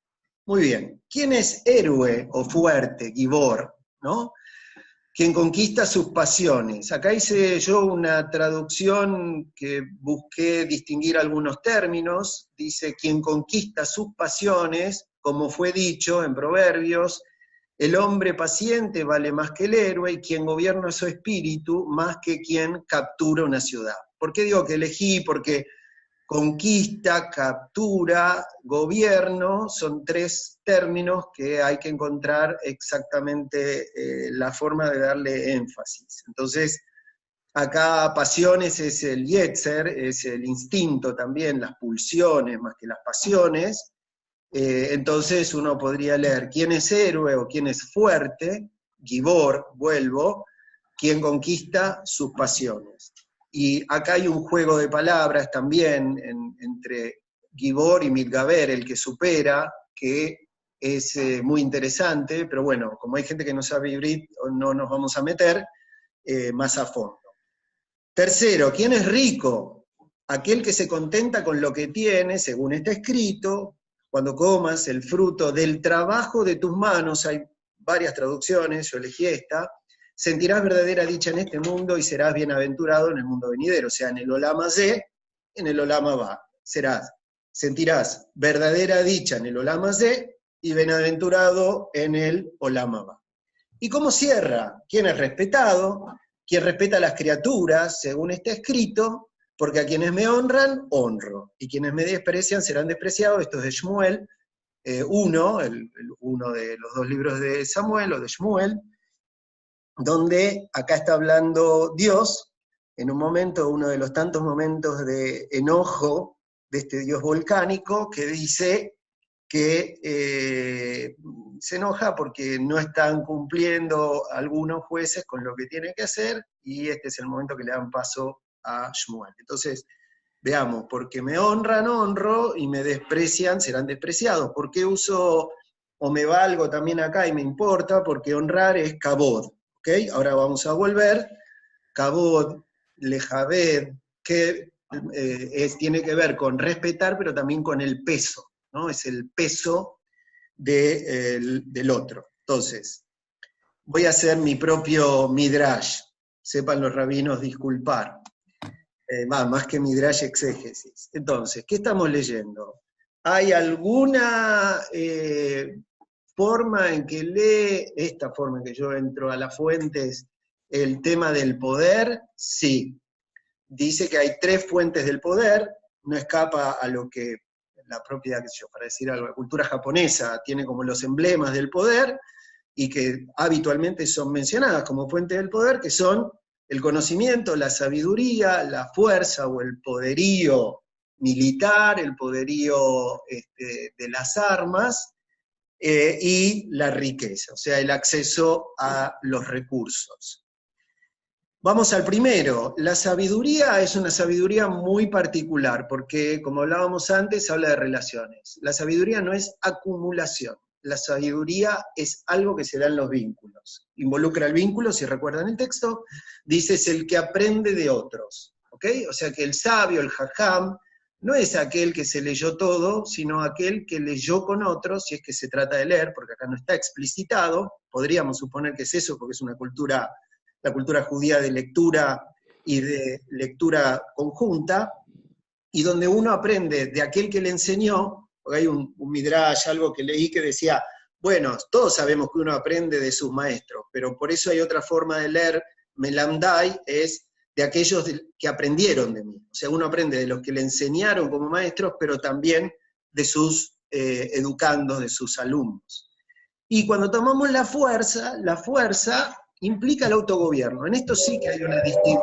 Muy bien, ¿quién es héroe o fuerte, gibor, ¿no? Quien conquista sus pasiones. Acá hice yo una traducción que busqué distinguir algunos términos, dice quien conquista sus pasiones, como fue dicho en Proverbios, el hombre paciente vale más que el héroe y quien gobierna su espíritu más que quien captura una ciudad. ¿Por qué digo que elegí? Porque conquista, captura, gobierno, son tres términos que hay que encontrar exactamente la forma de darle énfasis. Entonces, acá pasiones es el yetzer, es el instinto también, las pulsiones más que las pasiones. Entonces uno podría leer quién es héroe o quién es fuerte, gibor, vuelvo, quien conquista sus pasiones. Y acá hay un juego de palabras también entre gibor y mitgaber, el que supera, que es muy interesante, pero bueno, como hay gente que no sabe ibrit, no nos vamos a meter más a fondo. Tercero, ¿quién es rico? Aquel que se contenta con lo que tiene, según está escrito, cuando comas el fruto del trabajo de tus manos, hay varias traducciones, yo elegí esta, sentirás verdadera dicha en este mundo y serás bienaventurado en el mundo venidero, o sea, en el Olam Hazé, en el Olam Abá. Sentirás verdadera dicha en el Olam Hazé y bienaventurado en el Olam Abá. ¿Y cómo cierra? ¿Quién es respetado? Quien respeta a las criaturas, según está escrito, porque a quienes me honran, honro, y quienes me desprecian serán despreciados. Esto es de Shmuel 1, uno de los dos libros de Samuel o de Shmuel, donde acá está hablando Dios, en un momento, uno de los tantos momentos de enojo de este Dios volcánico, que dice que se enoja porque no están cumpliendo algunos jueces con lo que tienen que hacer, y este es el momento que le dan paso a Shmuel. Entonces, veamos, porque me honran, honro, y me desprecian, serán despreciados. ¿Por qué uso o me valgo también acá y me importa? Porque honrar es kabod. ¿Okay? Ahora vamos a volver. Kabod, lejabed, que tiene que ver con respetar, pero también con el peso, ¿no? Es el peso del otro. Entonces, voy a hacer mi propio midrash. Sepan los rabinos disculpar. Más que midrash, exégesis. Entonces, ¿qué estamos leyendo? ¿Hay alguna forma en que lee, esta forma en que yo entro a las fuentes, el tema del poder? Sí. Dice que hay tres fuentes del poder, no escapa a lo que la propia, qué sé yo, para decir algo, la cultura japonesa tiene como los emblemas del poder, y que habitualmente son mencionadas como fuentes del poder, que son el conocimiento, la sabiduría, la fuerza o el poderío militar, el poderío de las armas, y la riqueza, o sea, el acceso a los recursos. Vamos al primero. La sabiduría es una sabiduría muy particular, porque, como hablábamos antes, habla de relaciones. La sabiduría no es acumulación. La sabiduría es algo que se da en los vínculos. Involucra el vínculo, si recuerdan el texto, dice es el que aprende de otros. ¿Ok? O sea que el sabio, el jajam, no es aquel que se leyó todo, sino aquel que leyó con otros, si es que se trata de leer, porque acá no está explicitado, podríamos suponer que es eso, porque es una cultura, la cultura judía de lectura y de lectura conjunta, y donde uno aprende de aquel que le enseñó, porque hay un midrash, algo que leí que decía, bueno, todos sabemos que uno aprende de sus maestros, pero por eso hay otra forma de leer, melamdai, es de aquellos que aprendieron de mí. O sea, uno aprende de los que le enseñaron como maestros, pero también de sus educandos, de sus alumnos. Y cuando tomamos la fuerza implica el autogobierno. En esto sí que hay una distinción.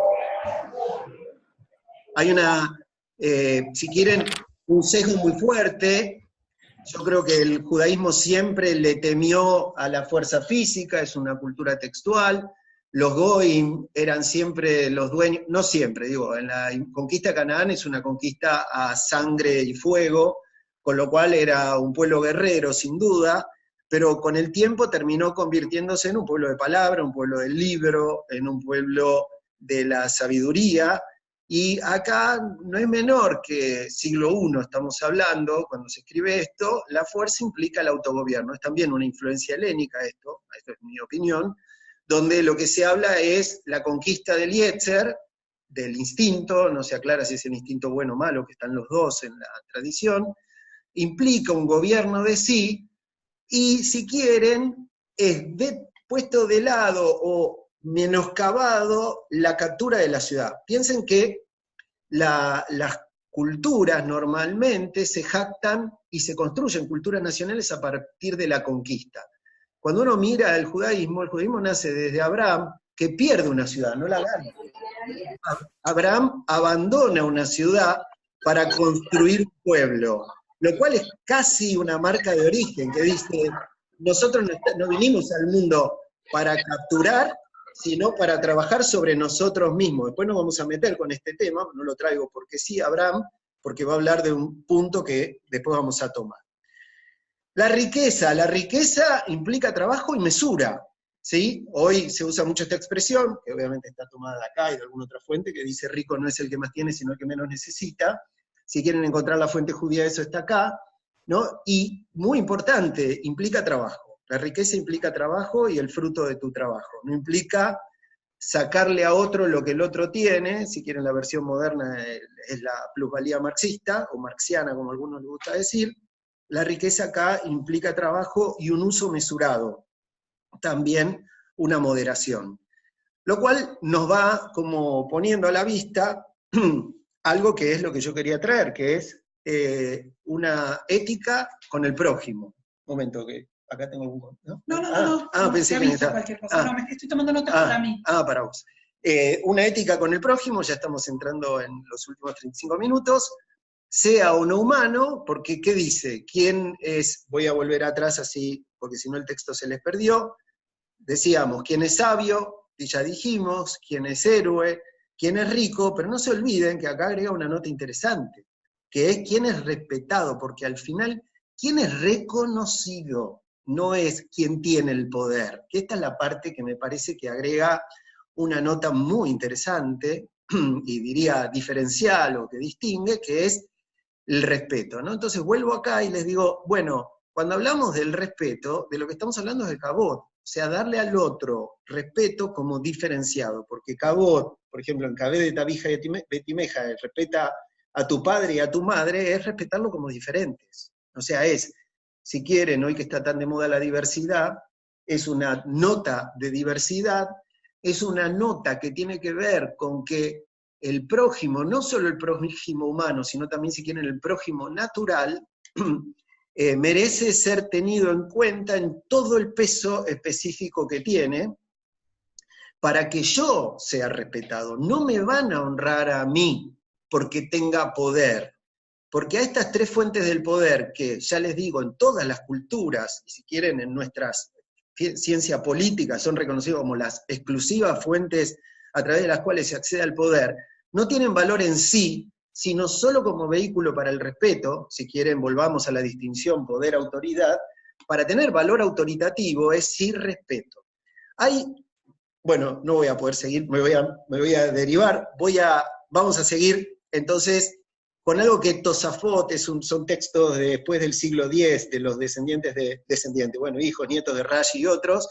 Hay una, si quieren, un sesgo muy fuerte. Yo creo que el judaísmo siempre le temió a la fuerza física, es una cultura textual. Los goyim eran siempre los dueños, no siempre, digo, en la conquista de Canaán es una conquista a sangre y fuego, con lo cual era un pueblo guerrero, sin duda, pero con el tiempo terminó convirtiéndose en un pueblo de palabra, un pueblo del libro, en un pueblo de la sabiduría, y acá no es menor que siglo I estamos hablando, cuando se escribe esto, la fuerza implica el autogobierno, es también una influencia helénica esto es mi opinión, donde lo que se habla es la conquista del Yetzer, del instinto, no se aclara si es el instinto bueno o malo, que están los dos en la tradición, implica un gobierno de sí, y si quieren, es puesto de lado o menoscabado la captura de la ciudad. Piensen que las culturas normalmente se jactan y se construyen culturas nacionales a partir de la conquista. Cuando uno mira el judaísmo nace desde Abraham, que pierde una ciudad, no la gana. Abraham abandona una ciudad para construir un pueblo, lo cual es casi una marca de origen, que dice, nosotros no vinimos al mundo para capturar, sino para trabajar sobre nosotros mismos. Después nos vamos a meter con este tema, no lo traigo porque sí, Abraham, porque va a hablar de un punto que después vamos a tomar. La riqueza implica trabajo y mesura, ¿sí? Hoy se usa mucho esta expresión, que obviamente está tomada de acá y de alguna otra fuente, que dice rico no es el que más tiene, sino el que menos necesita. Si quieren encontrar la fuente judía, eso está acá, ¿no? Y muy importante, implica trabajo. La riqueza implica trabajo y el fruto de tu trabajo. No implica sacarle a otro lo que el otro tiene, si quieren la versión moderna es la plusvalía marxista, o marxiana como a algunos les gusta decir. La riqueza acá implica trabajo y un uso mesurado, también una moderación. Lo cual nos va como poniendo a la vista algo que es lo que yo quería traer, que es una ética con el prójimo. Un momento, que acá tengo algún... ¿no? No, pensé que necesitaba cualquier cosa. No, estoy tomando notas para mí. Para vos. Una ética con el prójimo, ya estamos entrando en los últimos 35 minutos, sea o no humano, porque ¿qué dice? ¿Quién es? Voy a volver atrás así, porque si no el texto se les perdió. Decíamos, ¿quién es sabio? Y ya dijimos, ¿quién es héroe? ¿Quién es rico? Pero no se olviden que acá agrega una nota interesante, que es quién es respetado, porque al final, quién es reconocido, no es quién tiene el poder. Que esta es la parte que me parece que agrega una nota muy interesante, y diría diferencial o que distingue, que es el respeto, ¿no? Entonces vuelvo acá y les digo, bueno, cuando hablamos del respeto, de lo que estamos hablando es de cabot, o sea, darle al otro respeto como diferenciado, porque cabot, por ejemplo, en Cabé de Tabija y Betimeja, respeta a tu padre y a tu madre, es respetarlo como diferentes. O sea, es, si quieren, hoy que está tan de moda la diversidad, es una nota de diversidad, es una nota que tiene que ver con que el prójimo, no solo el prójimo humano, sino también, si quieren, el prójimo natural, merece ser tenido en cuenta en todo el peso específico que tiene, para que yo sea respetado. No me van a honrar a mí porque tenga poder, porque a estas tres fuentes del poder, que ya les digo, en todas las culturas, y si quieren en nuestras ciencias políticas, son reconocidas como las exclusivas fuentes a través de las cuales se accede al poder, no tienen valor en sí, sino solo como vehículo para el respeto. Si quieren, volvamos a la distinción poder-autoridad. Para tener valor autoritativo es sí respeto. Bueno, no voy a poder seguir, me voy a derivar, vamos a seguir entonces con algo que Tosafot, son textos de después del siglo X, de los descendientes, bueno, hijos, nietos de Rashi y otros.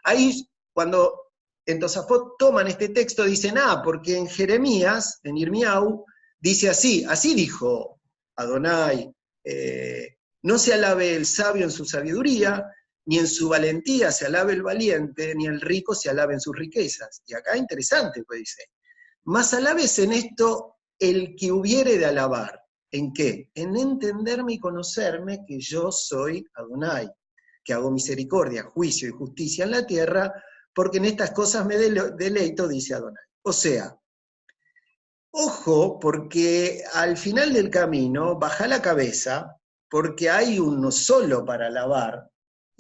Ahí, cuando en Tosafot toman este texto, dicen, porque en Jeremías, en Irmiau, dice así dijo Adonai, no se alabe el sabio en su sabiduría, ni en su valentía se alabe el valiente, ni el rico se alabe en sus riquezas. Y acá interesante, pues dice, más alabes en esto el que hubiere de alabar. ¿En qué? En entenderme y conocerme que yo soy Adonai, que hago misericordia, juicio y justicia en la tierra, porque en estas cosas me deleito, dice Adonai. O sea, ojo, porque al final del camino, baja la cabeza, porque hay uno solo para alabar,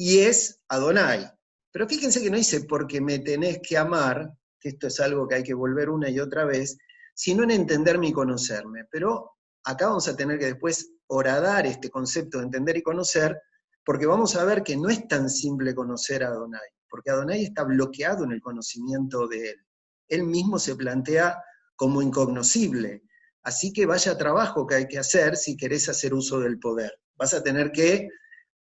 y es Adonai. Pero fíjense que no dice porque me tenés que amar, que esto es algo que hay que volver una y otra vez, sino en entenderme y conocerme. Pero acá vamos a tener que después horadar este concepto de entender y conocer, porque vamos a ver que no es tan simple conocer a Adonai, porque Adonai está bloqueado en el conocimiento de él. Él mismo se plantea como incognoscible. Así que vaya trabajo que hay que hacer si querés hacer uso del poder. Vas a tener que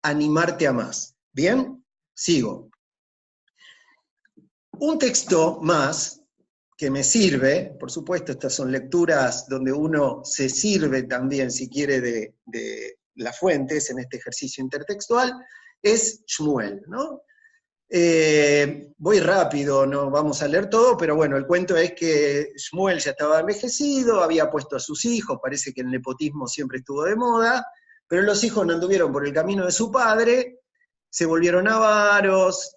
animarte a más. ¿Bien? Sigo. Un texto más que me sirve, por supuesto, estas son lecturas donde uno se sirve también, si quiere, de las fuentes en este ejercicio intertextual, es Shmuel, ¿no? Voy rápido, no vamos a leer todo, pero bueno, el cuento es que Shmuel ya estaba envejecido, había puesto a sus hijos, parece que el nepotismo siempre estuvo de moda, pero los hijos no anduvieron por el camino de su padre, se volvieron avaros,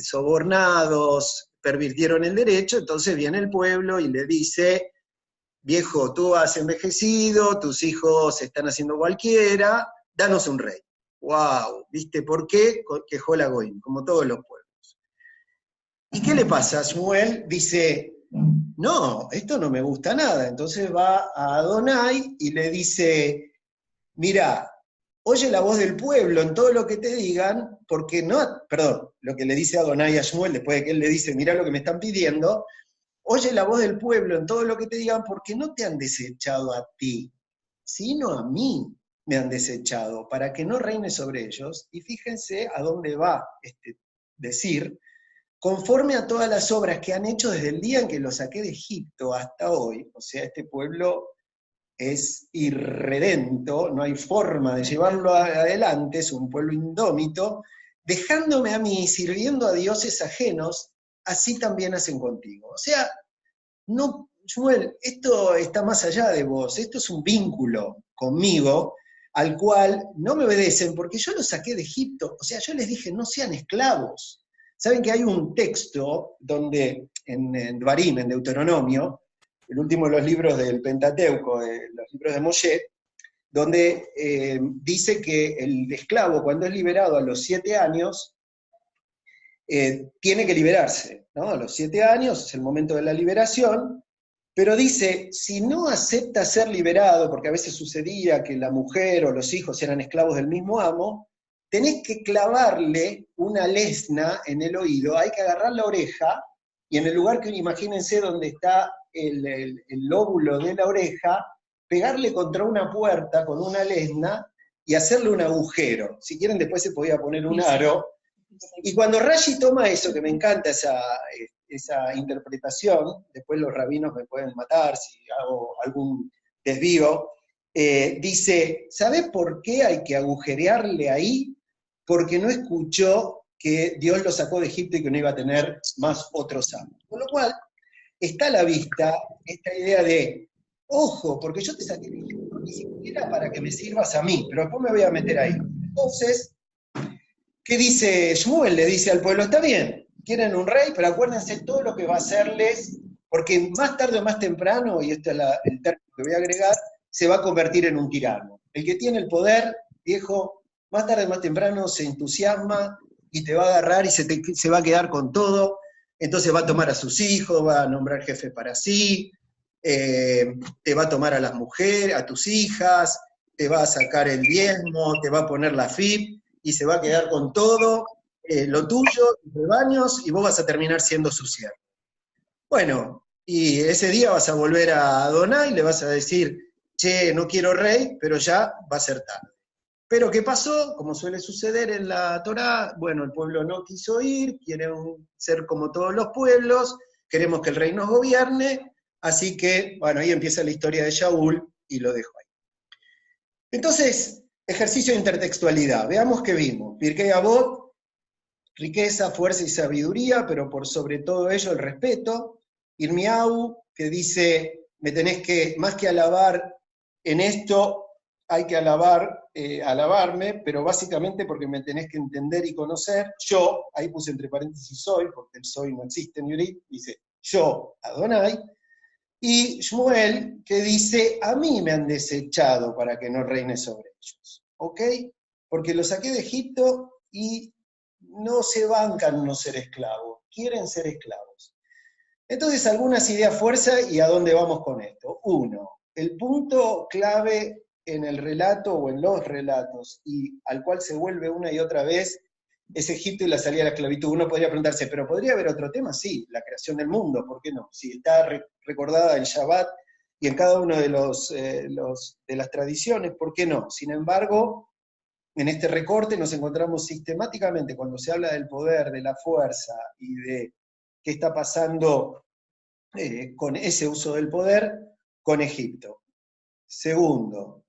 sobornados, pervirtieron el derecho, entonces viene el pueblo y le dice, viejo, tú has envejecido, tus hijos están haciendo cualquiera, danos un rey. ¡Wow! ¿Viste por qué? Quejó la Goim, como todos los pueblos. ¿Y qué le pasa? Shmuel dice, no, esto no me gusta nada. Entonces va a Adonai y le dice, mira, oye la voz del pueblo en todo lo que te digan, porque no, perdón, lo que le dice Adonai a Shmuel, después de que él le dice, mira lo que me están pidiendo, oye la voz del pueblo en todo lo que te digan, porque no te han desechado a ti, sino a mí me han desechado, para que no reine sobre ellos, y fíjense a dónde va decir, conforme a todas las obras que han hecho desde el día en que los saqué de Egipto hasta hoy, o sea, este pueblo es irredento, no hay forma de llevarlo adelante, es un pueblo indómito, dejándome a mí, sirviendo a dioses ajenos, así también hacen contigo. O sea, no, Shmuel, esto está más allá de vos, esto es un vínculo conmigo, al cual no me obedecen porque yo los saqué de Egipto, o sea, yo les dije, no sean esclavos. Saben que hay un texto donde, en Dvarim, en Deuteronomio, el último de los libros del Pentateuco, de los libros de Moshe, donde dice que el esclavo, cuando es liberado a los 7 años, tiene que liberarse, ¿no? A los 7 años es el momento de la liberación, pero dice, si no acepta ser liberado, porque a veces sucedía que la mujer o los hijos eran esclavos del mismo amo, tenés que clavarle una lesna en el oído, hay que agarrar la oreja, y en el lugar que imagínense donde está el lóbulo de la oreja, pegarle contra una puerta con una lesna y hacerle un agujero. Si quieren después se podía poner un aro. Y cuando Rashi toma eso, que me encanta esa interpretación, después los rabinos me pueden matar si hago algún desvío, dice, ¿sabés por qué hay que agujerearle ahí? Porque no escuchó que Dios lo sacó de Egipto y que no iba a tener más otros amos. Con lo cual, está a la vista esta idea de, ojo, porque yo te saqué de Egipto ni siquiera para que me sirvas a mí, pero después me voy a meter ahí. Entonces, ¿qué dice Shmuel? Le dice al pueblo, está bien, quieren un rey, pero acuérdense todo lo que va a hacerles, porque más tarde o más temprano, y este es el término que voy a agregar, se va a convertir en un tirano. El que tiene el poder, viejo, más tarde o más temprano se entusiasma y te va a agarrar y se va a quedar con todo, entonces va a tomar a sus hijos, va a nombrar jefe para sí, te va a tomar a las mujeres, a tus hijas, te va a sacar el diezmo, te va a poner la FIP, y se va a quedar con todo, lo tuyo, tus rebaños, y vos vas a terminar siendo su siervo. Bueno, y ese día vas a volver a Adonai, le vas a decir, che, no quiero rey, pero ya va a ser tarde. Pero ¿qué pasó? Como suele suceder en la Torá, bueno, el pueblo no quiso ir, quieren ser como todos los pueblos, queremos que el rey nos gobierne, así que, bueno, ahí empieza la historia de Shaul, y lo dejo ahí. Entonces, ejercicio de intertextualidad. Veamos qué vimos. Pirkei Avot, riqueza, fuerza y sabiduría, pero por sobre todo ello el respeto. Irmiau, que dice, me tenés que, más que alabar en esto, hay que alabarme, pero básicamente porque me tenés que entender y conocer. Yo, ahí puse entre paréntesis soy, porque el soy no existe en Yurit, dice yo, Adonai. Y Shmuel, que dice, a mí me han desechado para que no reine sobre ellos. ¿Ok? Porque los saqué de Egipto y no se bancan no ser esclavos, quieren ser esclavos. Entonces, algunas ideas fuerza y a dónde vamos con esto. 1, el punto clave en el relato o en los relatos, y al cual se vuelve una y otra vez, es Egipto y la salida de la esclavitud. Uno podría preguntarse, ¿pero podría haber otro tema? Sí, la creación del mundo, ¿por qué no? Si está recordada en Shabbat y en cada uno de de las tradiciones, ¿por qué no? Sin embargo, en este recorte nos encontramos sistemáticamente, cuando se habla del poder, de la fuerza y de qué está pasando con ese uso del poder, con Egipto. Segundo,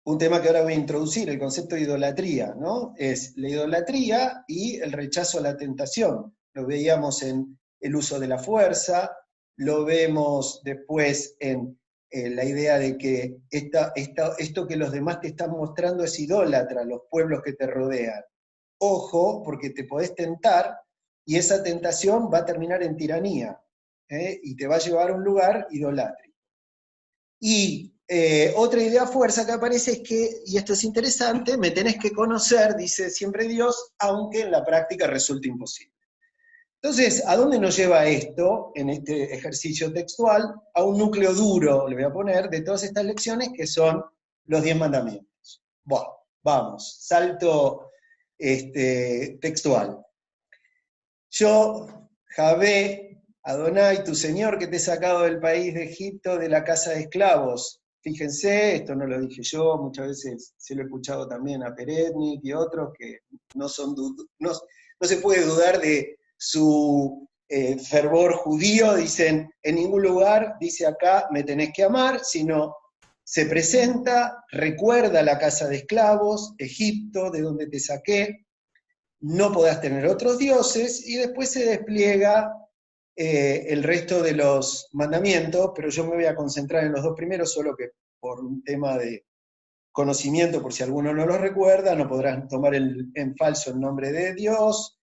un tema que ahora voy a introducir, el concepto de idolatría, ¿no? Es la idolatría y el rechazo a la tentación. Lo veíamos en el uso de la fuerza, lo vemos después en la idea de que esto que los demás te están mostrando es idólatra, los pueblos que te rodean. Ojo, porque te podés tentar y esa tentación va a terminar en tiranía, y te va a llevar a un lugar idolátrico. Y otra idea fuerza que aparece es que, y esto es interesante, me tenés que conocer, dice siempre Dios, aunque en la práctica resulte imposible. Entonces, ¿a dónde nos lleva esto en este ejercicio textual? A un núcleo duro, le voy a poner, de todas estas lecciones, que son los 10 mandamientos. Bueno, vamos, salto textual. Yo, Javé, Adonai, tu Señor, que te he sacado del país de Egipto, de la casa de esclavos. Fíjense, esto no lo dije yo, muchas veces se lo he escuchado también a Peretnik y otros, que no se puede dudar de su fervor judío. Dicen, en ningún lugar, dice acá, me tenés que amar, sino se presenta, recuerda la casa de esclavos, Egipto, de donde te saqué, no podás tener otros dioses, y después se despliega el resto de los mandamientos, pero yo me voy a concentrar en los dos primeros, solo que por un tema de conocimiento, por si alguno no lo recuerda, no podrán tomar en falso el nombre de Dios.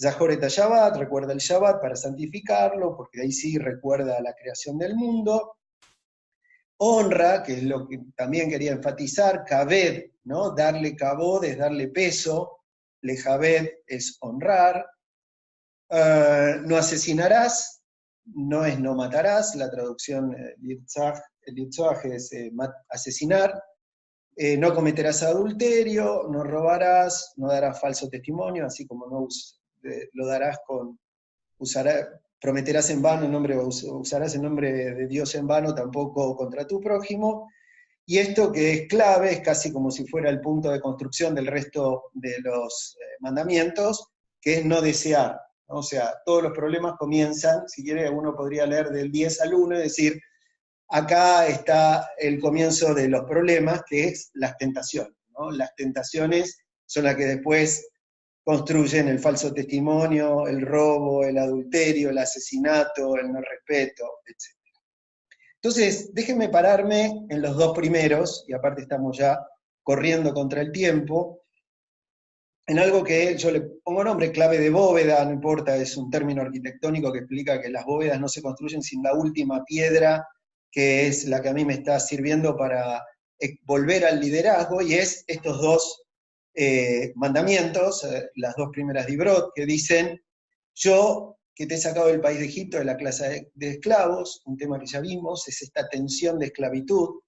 Zahor et Shabbat, recuerda el Shabbat para santificarlo, porque ahí sí recuerda la creación del mundo. Honra, que es lo que también quería enfatizar, Kaved, ¿no? Darle kabod es darle peso, Lejaved es honrar. No asesinarás, no es no matarás, la traducción Litzach es asesinar. No cometerás adulterio, no robarás, no darás falso testimonio, así como no lo darás prometerás en vano, usarás el nombre de Dios en vano, tampoco contra tu prójimo. Y esto que es clave, es casi como si fuera el punto de construcción del resto de los mandamientos, que es no desear. O sea, todos los problemas comienzan, si quiere uno podría leer del 10 al 1 y decir, acá está el comienzo de los problemas, que es las tentaciones, ¿no? Las tentaciones son las que después construyen el falso testimonio, el robo, el adulterio, el asesinato, el no respeto, etc. Entonces, déjenme pararme en los dos primeros, y aparte estamos ya corriendo contra el tiempo, en algo que yo le pongo nombre, clave de bóveda, no importa, es un término arquitectónico que explica que las bóvedas no se construyen sin la última piedra, que es la que a mí me está sirviendo para volver al liderazgo, y es estos dos mandamientos, las dos primeras dibrot, que dicen, yo que te he sacado del país de Egipto, de la clase de esclavos, un tema que ya vimos, es esta tensión de esclavitud,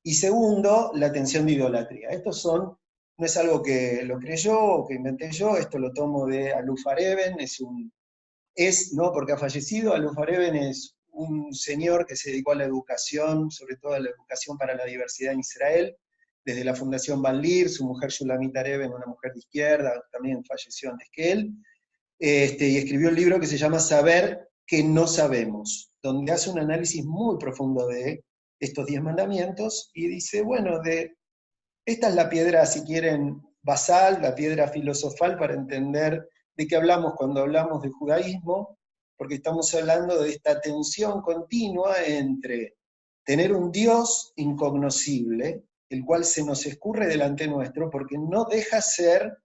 y segundo, la tensión de idolatría. Estos son, no es algo que lo creé yo o que inventé yo, esto lo tomo de Aluf Areben, no porque ha fallecido, Aluf Areben es un señor que se dedicó a la educación, sobre todo a la educación para la diversidad en Israel, desde la Fundación Ban Lir, su mujer Shulamit Areben, una mujer de izquierda, también falleció antes que él, y escribió un libro que se llama Saber que no sabemos, donde hace un análisis muy profundo de estos 10 mandamientos, y dice, bueno, esta es la piedra, si quieren, basal, la piedra filosofal para entender de qué hablamos cuando hablamos de judaísmo, porque estamos hablando de esta tensión continua entre tener un Dios incognoscible, el cual se nos escurre delante nuestro, porque no deja ser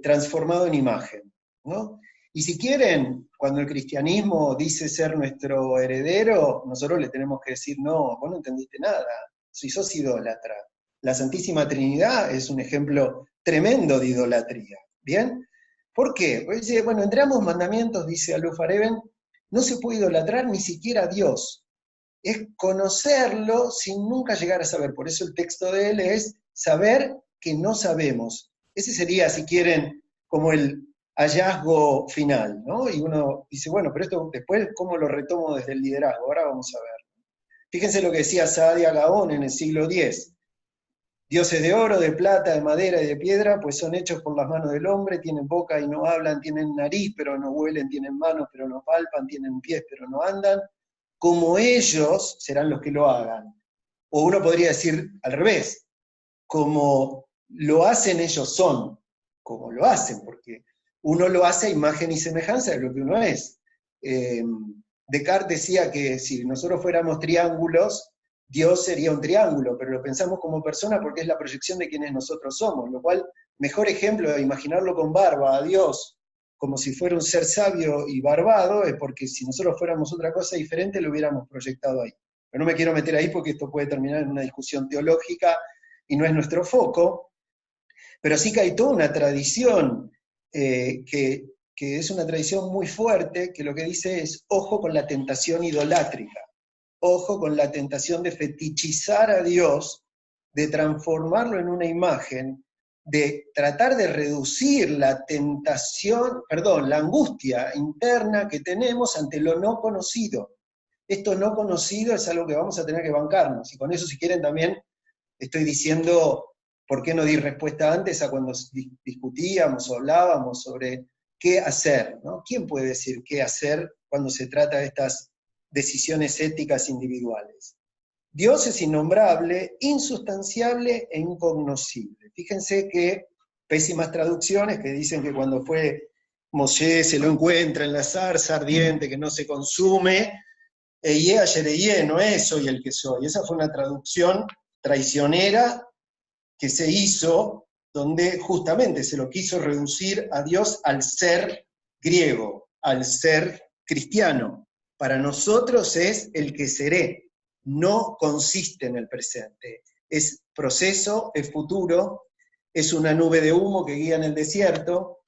transformado en imagen, ¿no? Y si quieren, cuando el cristianismo dice ser nuestro heredero, nosotros le tenemos que decir, no, vos no entendiste nada, si sos idólatra. La Santísima Trinidad es un ejemplo tremendo de idolatría, ¿bien? ¿Por qué? Porque dice, bueno, entre ambos mandamientos, dice Aluf Areben, no se puede idolatrar ni siquiera a Dios. es conocerlo sin nunca llegar a saber. Por eso el texto de él es saber que no sabemos. Ese sería, si quieren, como el hallazgo final, ¿no? Y uno dice, bueno, pero esto después, ¿cómo lo retomo desde el liderazgo? Ahora vamos a ver. Fíjense lo que decía Saadia Gaón en el siglo X. Dioses de oro, de plata, de madera y de piedra, pues son hechos por las manos del hombre, tienen boca y no hablan, tienen nariz pero no huelen, tienen manos pero no palpan, tienen pies pero no andan. Como ellos serán los que lo hagan. O uno podría decir al revés, como lo hacen ellos son, como lo hacen, porque uno lo hace a imagen y semejanza de lo que uno es. Descartes decía que si nosotros fuéramos triángulos, Dios sería un triángulo, pero lo pensamos como persona porque es la proyección de quienes nosotros somos, lo cual, mejor ejemplo de imaginarlo con barba a Dios como si fuera un ser sabio y barbado, es porque si nosotros fuéramos otra cosa diferente lo hubiéramos proyectado ahí. Pero no me quiero meter ahí porque esto puede terminar en una discusión teológica y no es nuestro foco, pero sí que hay toda una tradición que es una tradición muy fuerte, que lo que dice es, ojo con la tentación idolátrica, ojo con la tentación de fetichizar a Dios, de transformarlo en una imagen, de tratar de reducir la tentación, la angustia interna que tenemos ante lo no conocido. Esto no conocido es algo que vamos a tener que bancarnos, y con eso, si quieren, también estoy diciendo por qué no di respuesta antes a cuando discutíamos o hablábamos sobre qué hacer, ¿no? ¿Quién puede decir qué hacer cuando se trata de estas decisiones éticas individuales? Dios es innombrable, insustanciable e incognoscible. Fíjense que pésimas traducciones que dicen que cuando fue Moshe se lo encuentra en la zarza ardiente que no se consume, no es soy el que soy. Esa fue una traducción traicionera que se hizo, donde justamente se lo quiso reducir a Dios al ser griego, al ser cristiano. Para nosotros es el que seré, no consiste en el presente. Es proceso, es futuro, es una nube de humo que guía en el desierto,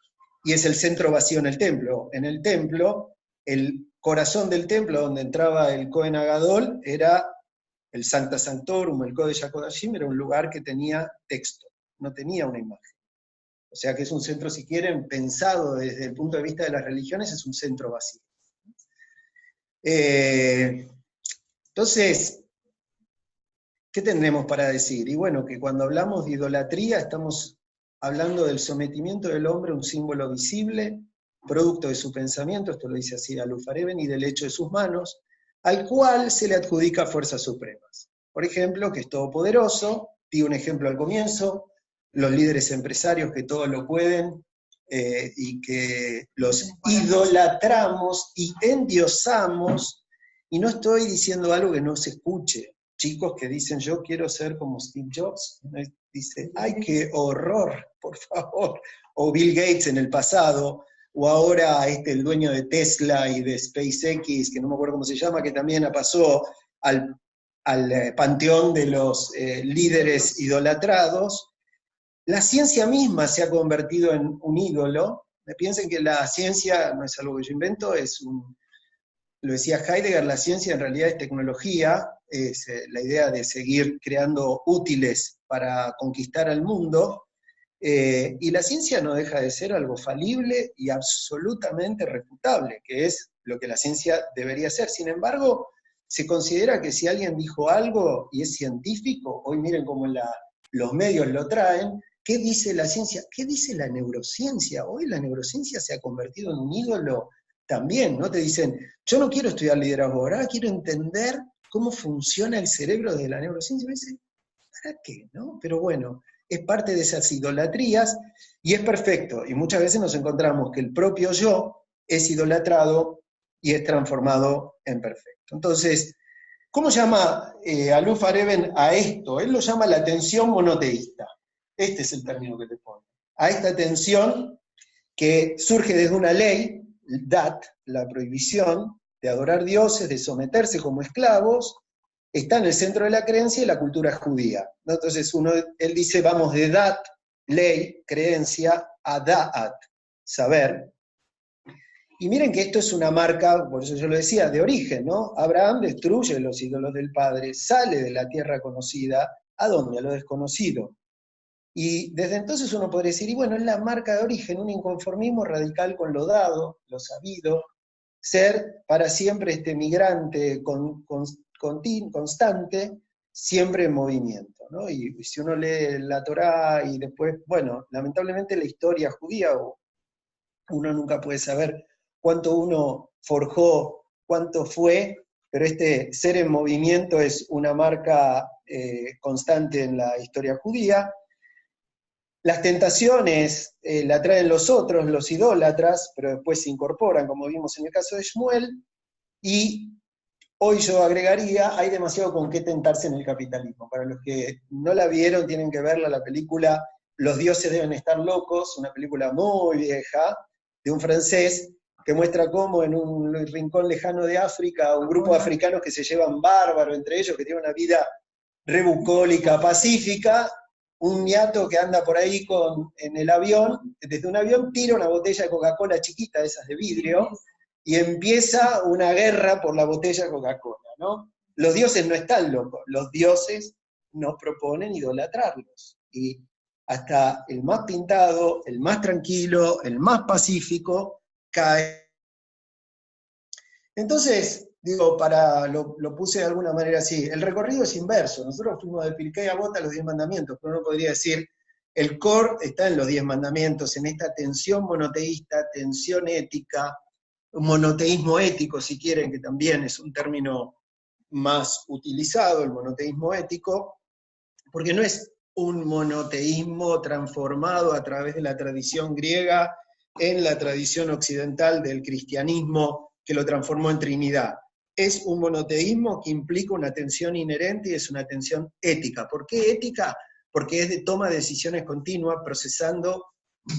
y es el centro vacío en el templo. En el templo, el corazón del templo, donde entraba el Cohen Agadol, era el Sancta Sanctorum, el Kodesh HaKodashim, era un lugar que tenía texto, no tenía una imagen. O sea que es un centro, si quieren, pensado desde el punto de vista de las religiones, es un centro vacío. Entonces, ¿qué tendremos para decir? Y bueno, que cuando hablamos de idolatría estamos hablando del sometimiento del hombre a un símbolo visible, producto de su pensamiento, esto lo dice así Aluf Areben, y del hecho de sus manos, al cual se le adjudica fuerzas supremas. Por ejemplo, que es todopoderoso, di un ejemplo al comienzo, los líderes empresarios que todo lo pueden, y que los idolatramos y endiosamos, y no estoy diciendo algo que no se escuche. Chicos que dicen, yo quiero ser como Steve Jobs, dice, ¡ay, qué horror, por favor! O Bill Gates en el pasado, o ahora el dueño de Tesla y de SpaceX, que no me acuerdo cómo se llama, que también pasó al panteón de los líderes idolatrados. La ciencia misma se ha convertido en un ídolo. Piensen que la ciencia no es algo que yo invento, lo decía Heidegger, la ciencia en realidad es tecnología, es la idea de seguir creando útiles para conquistar al mundo, y la ciencia no deja de ser algo falible y absolutamente refutable, que es lo que la ciencia debería ser. Sin embargo, se considera que si alguien dijo algo y es científico, hoy miren cómo los medios lo traen, ¿qué dice la ciencia? ¿Qué dice la neurociencia? Hoy la neurociencia se ha convertido en un ídolo también, ¿no? Te dicen, yo no quiero estudiar liderazgo, ahora quiero entender cómo funciona el cerebro de la neurociencia. Y me dicen, ¿para qué? ¿No? Pero bueno, es parte de esas idolatrías, y es perfecto, y muchas veces nos encontramos que el propio yo es idolatrado y es transformado en perfecto. Entonces, ¿cómo llama Aluf Areben a esto? Él lo llama la tensión monoteísta. Este es el término que te pone. A esta tensión que surge desde una ley, Dat, la prohibición de adorar dioses, de someterse como esclavos, está en el centro de la creencia y la cultura judía, ¿no? Entonces él dice, vamos de Dat, ley, creencia, a Da'at, saber. Y miren que esto es una marca, por eso yo lo decía, de origen, ¿no? Abraham destruye los ídolos del padre, sale de la tierra conocida, ¿a dónde? A lo desconocido. Y desde entonces uno podría decir, y bueno, es la marca de origen, un inconformismo radical con lo dado, lo sabido, ser para siempre este migrante constante, siempre en movimiento, ¿no? Y si uno lee la Torá y después, bueno, lamentablemente la historia judía, uno nunca puede saber cuánto uno forjó, cuánto fue, pero este ser en movimiento es una marca constante en la historia judía. Las tentaciones la traen los otros, los idólatras, pero después se incorporan, como vimos en el caso de Shmuel, y hoy yo agregaría, hay demasiado con qué tentarse en el capitalismo. Para los que no la vieron, tienen que verla, la película Los dioses deben estar locos, una película muy vieja, de un francés, que muestra cómo en un rincón lejano de África, un grupo de africanos que se llevan bárbaro entre ellos, que tienen una vida rebucólica, pacífica, un ñato que anda por ahí en el avión, desde un avión tira una botella de Coca-Cola chiquita, de esas de vidrio, y empieza una guerra por la botella de Coca-Cola, ¿no? Los dioses no están locos, los dioses nos proponen idolatrarlos. Y hasta el más pintado, el más tranquilo, el más pacífico, cae. Entonces, digo, lo puse de alguna manera así, el recorrido es inverso, nosotros fuimos de Pirkei Avot a los 10 mandamientos, pero uno podría decir, el core está en los 10 mandamientos, en esta tensión monoteísta, tensión ética, un monoteísmo ético, si quieren, que también es un término más utilizado, el monoteísmo ético, porque no es un monoteísmo transformado a través de la tradición griega en la tradición occidental del cristianismo que lo transformó en Trinidad. Es un monoteísmo que implica una tensión inherente y es una tensión ética. ¿Por qué ética? Porque es de toma de decisiones continua, procesando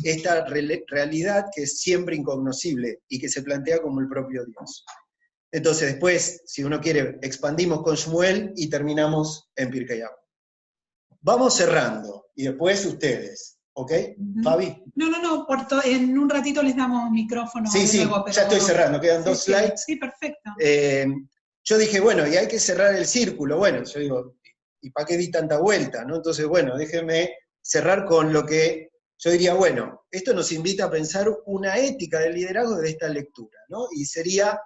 esta realidad que es siempre incognoscible y que se plantea como el propio Dios. Entonces después, si uno quiere, expandimos con Shmuel y terminamos en Pirkei Avot. Vamos cerrando, y después ustedes, ¿ok? Fabi. No, en un ratito les damos micrófono. Sí, luego, pero... ya estoy cerrando, quedan dos slides. Sí, perfecto. Yo dije, bueno, y hay que cerrar el círculo. Bueno, yo digo, ¿y para qué di tanta vuelta? ¿No? Entonces, bueno, déjenme cerrar con lo que yo diría, bueno, esto nos invita a pensar una ética del liderazgo de esta lectura, ¿no? Y sería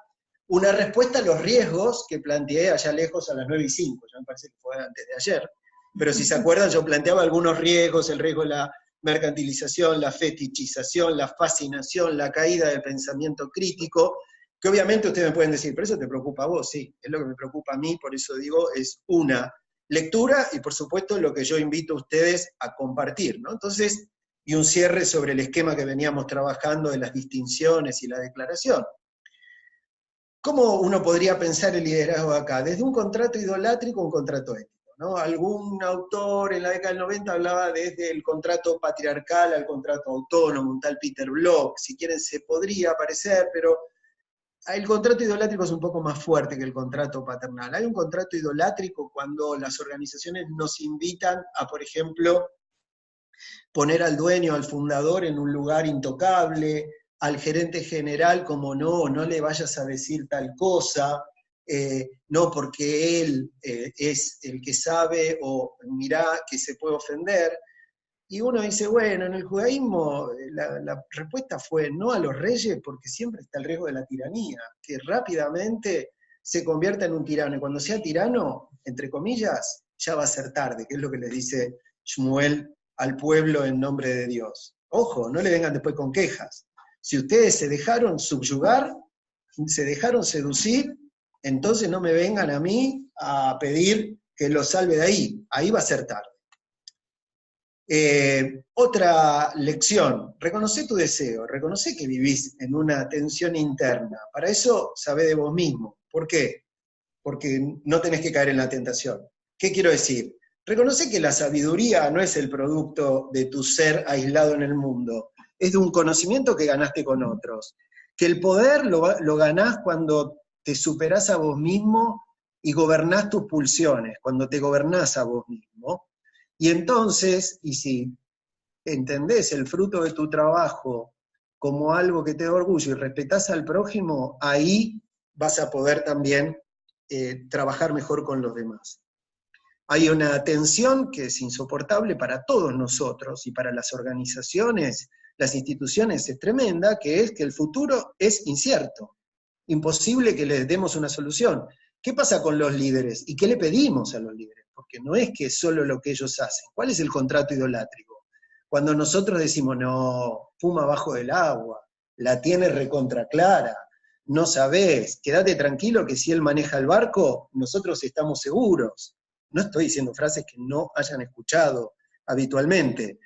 una respuesta a los riesgos que planteé allá lejos a las 9:05, ya me parece que fue antes de ayer, pero si se acuerdan, yo planteaba algunos riesgos, el riesgo de la mercantilización, la fetichización, la fascinación, la caída del pensamiento crítico, que obviamente ustedes me pueden decir, pero eso te preocupa a vos, sí, es lo que me preocupa a mí, por eso digo, es una lectura y por supuesto lo que yo invito a ustedes a compartir, ¿no? Entonces, y un cierre sobre el esquema que veníamos trabajando de las distinciones y la declaración. ¿Cómo uno podría pensar el liderazgo acá? Desde un contrato idolátrico a un contrato ético, ¿no? Algún autor en la década del 90 hablaba desde el contrato patriarcal al contrato autónomo, un tal Peter Block, si quieren se podría parecer, pero el contrato idolátrico es un poco más fuerte que el contrato paternal. Hay un contrato idolátrico cuando las organizaciones nos invitan a, por ejemplo, poner al dueño, al fundador en un lugar intocable, al gerente general como no le vayas a decir tal cosa, no porque él es el que sabe, o mirá que se puede ofender. Y uno dice, bueno, en el judaísmo la respuesta fue no a los reyes porque siempre está el riesgo de la tiranía, que rápidamente se convierta en un tirano. Y cuando sea tirano, entre comillas, ya va a ser tarde, que es lo que le dice Shmuel al pueblo en nombre de Dios. Ojo, no le vengan después con quejas. Si ustedes se dejaron subyugar, se dejaron seducir, entonces no me vengan a mí a pedir que los salve de ahí. Ahí va a ser tarde. Otra lección, reconoce tu deseo, reconoce que vivís en una tensión interna. Para eso, sabé de vos mismo. ¿Por qué? Porque no tenés que caer en la tentación. ¿Qué quiero decir? Reconoce que la sabiduría no es el producto de tu ser aislado en el mundo, es de un conocimiento que ganaste con otros. Que el poder lo ganás cuando te superás a vos mismo y gobernás tus pulsiones, cuando te gobernás a vos mismo. Y entonces, y si entendés el fruto de tu trabajo como algo que te da orgullo y respetás al prójimo, ahí vas a poder también trabajar mejor con los demás. Hay una tensión que es insoportable para todos nosotros y para las organizaciones, las instituciones, es tremenda, que es que el futuro es incierto, imposible que les demos una solución. ¿Qué pasa con los líderes? ¿Y qué le pedimos a los líderes? Porque no es que es solo lo que ellos hacen. ¿Cuál es el contrato idolátrico? Cuando nosotros decimos, no, fuma abajo del agua, la tiene recontra clara, no sabés, quédate tranquilo que si él maneja el barco, nosotros estamos seguros. No estoy diciendo frases que no hayan escuchado habitualmente.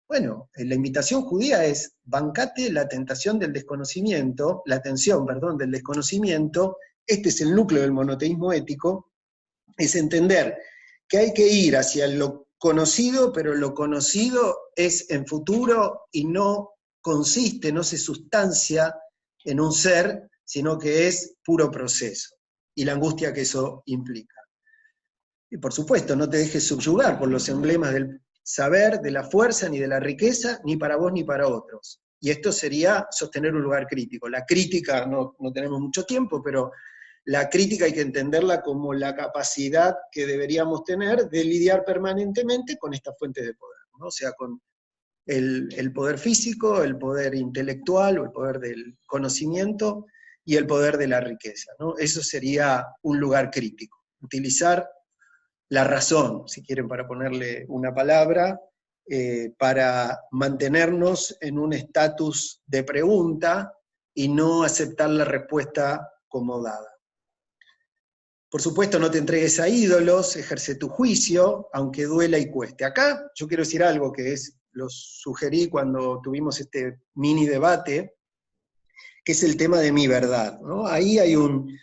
Bueno, la invitación judía es, bancate la tentación del desconocimiento, la tensión, perdón, del desconocimiento. Este es el núcleo del monoteísmo ético, es entender que hay que ir hacia lo conocido, pero lo conocido es en futuro y no consiste, no se sustancia en un ser, sino que es puro proceso, y la angustia que eso implica. Y por supuesto, no te dejes subyugar por los emblemas del saber, de la fuerza, ni de la riqueza, ni para vos ni para otros. Y esto sería sostener un lugar crítico. La crítica, no tenemos mucho tiempo, pero la crítica hay que entenderla como la capacidad que deberíamos tener de lidiar permanentemente con estas fuentes de poder, ¿no? O sea, con el poder físico, el poder intelectual, o el poder del conocimiento, y el poder de la riqueza, ¿no? Eso sería un lugar crítico. Utilizar la razón, si quieren, para ponerle una palabra, para mantenernos en un estatus de pregunta y no aceptar la respuesta como dada. Por supuesto, no te entregues a ídolos, ejerce tu juicio, aunque duela y cueste. Acá yo quiero decir algo que lo sugerí cuando tuvimos este mini debate, que es el tema de mi verdad, ¿no? Ahí hay un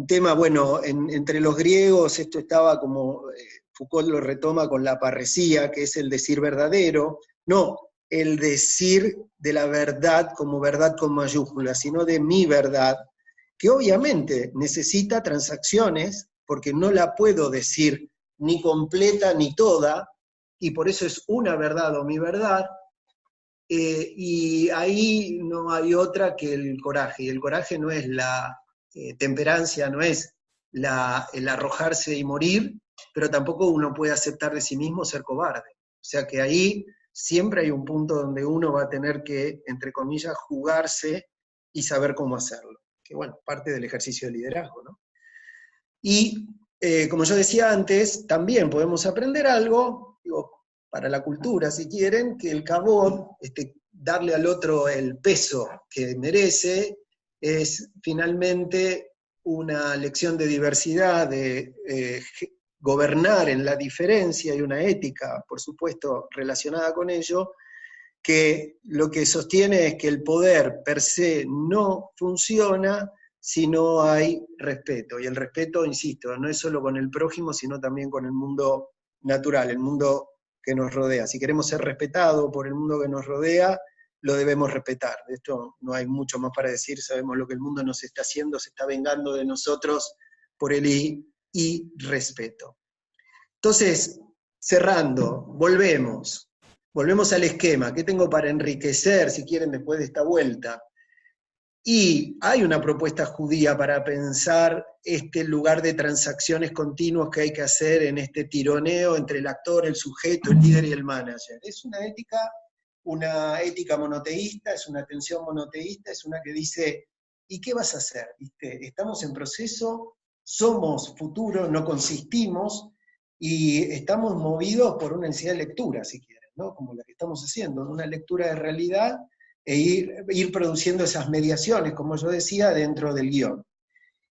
tema, bueno, entre los griegos esto estaba como, Foucault lo retoma con la parresía, que es el decir verdadero, no el decir de la verdad con mayúsculas, sino de mi verdad, que obviamente necesita transacciones, porque no la puedo decir ni completa ni toda, y por eso es una verdad o mi verdad, y ahí no hay otra que el coraje, y el coraje no es la temperancia, no es el arrojarse y morir, pero tampoco uno puede aceptar de sí mismo ser cobarde. O sea que ahí siempre hay un punto donde uno va a tener que, entre comillas, jugarse y saber cómo hacerlo. Que bueno, parte del ejercicio de liderazgo, ¿no? Y como yo decía antes, también podemos aprender algo, digo, para la cultura, si quieren, que el kabod, darle al otro el peso que merece, es finalmente una lección de diversidad, de gobernar en la diferencia y una ética, por supuesto, relacionada con ello, que lo que sostiene es que el poder per se no funciona si no hay respeto. Y el respeto, insisto, no es solo con el prójimo, sino también con el mundo natural, el mundo que nos rodea. Si queremos ser respetados por el mundo que nos rodea, lo debemos respetar. De esto no hay mucho más para decir, sabemos lo que el mundo nos está haciendo, se está vengando de nosotros por el irrespeto. Entonces, cerrando, volvemos al esquema. ¿Qué tengo para enriquecer, si quieren, después de esta vuelta? Y hay una propuesta judía para pensar este lugar de transacciones continuos que hay que hacer en este tironeo entre el actor, el sujeto, el líder y el manager. Es una ética monoteísta, es una atención monoteísta, es una que dice, ¿y qué vas a hacer? ¿Viste? Estamos en proceso, somos futuro, no consistimos, y estamos movidos por una necesidad de lectura, si quieren, ¿no? Como la que estamos haciendo, una lectura de realidad, e ir produciendo esas mediaciones, como yo decía, dentro del guión.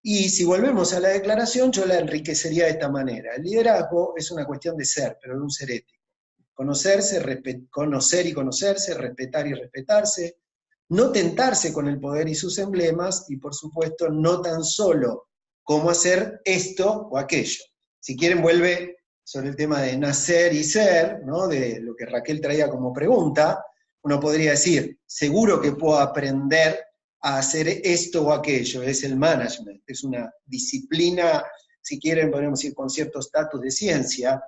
Y si volvemos a la declaración, yo la enriquecería de esta manera. El liderazgo es una cuestión de ser, pero de un ser ético. Conocerse, conocer y conocerse, respetar y respetarse, no tentarse con el poder y sus emblemas, y por supuesto no tan solo cómo hacer esto o aquello. Si quieren vuelve sobre el tema de nacer y ser, ¿no? De lo que Raquel traía como pregunta, uno podría decir, seguro que puedo aprender a hacer esto o aquello, es el management, es una disciplina, si quieren podemos ir con cierto estatus de ciencia,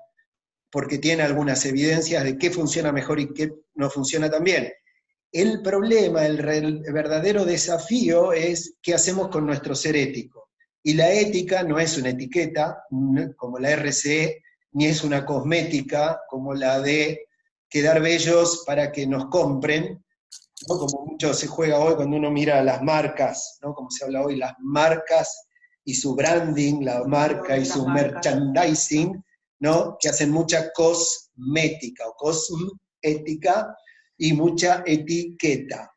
porque tiene algunas evidencias de qué funciona mejor y qué no funciona tan bien. El problema, el verdadero desafío es qué hacemos con nuestro ser ético. Y la ética no es una etiqueta, como la RCE, ni es una cosmética, como la de quedar bellos para que nos compren, ¿no? Como mucho se juega hoy cuando uno mira las marcas, ¿no? Como se habla hoy, las marcas y su branding, la marca y su merchandising, ¿no? Que hacen mucha cosmética o cosmética y mucha etiqueta.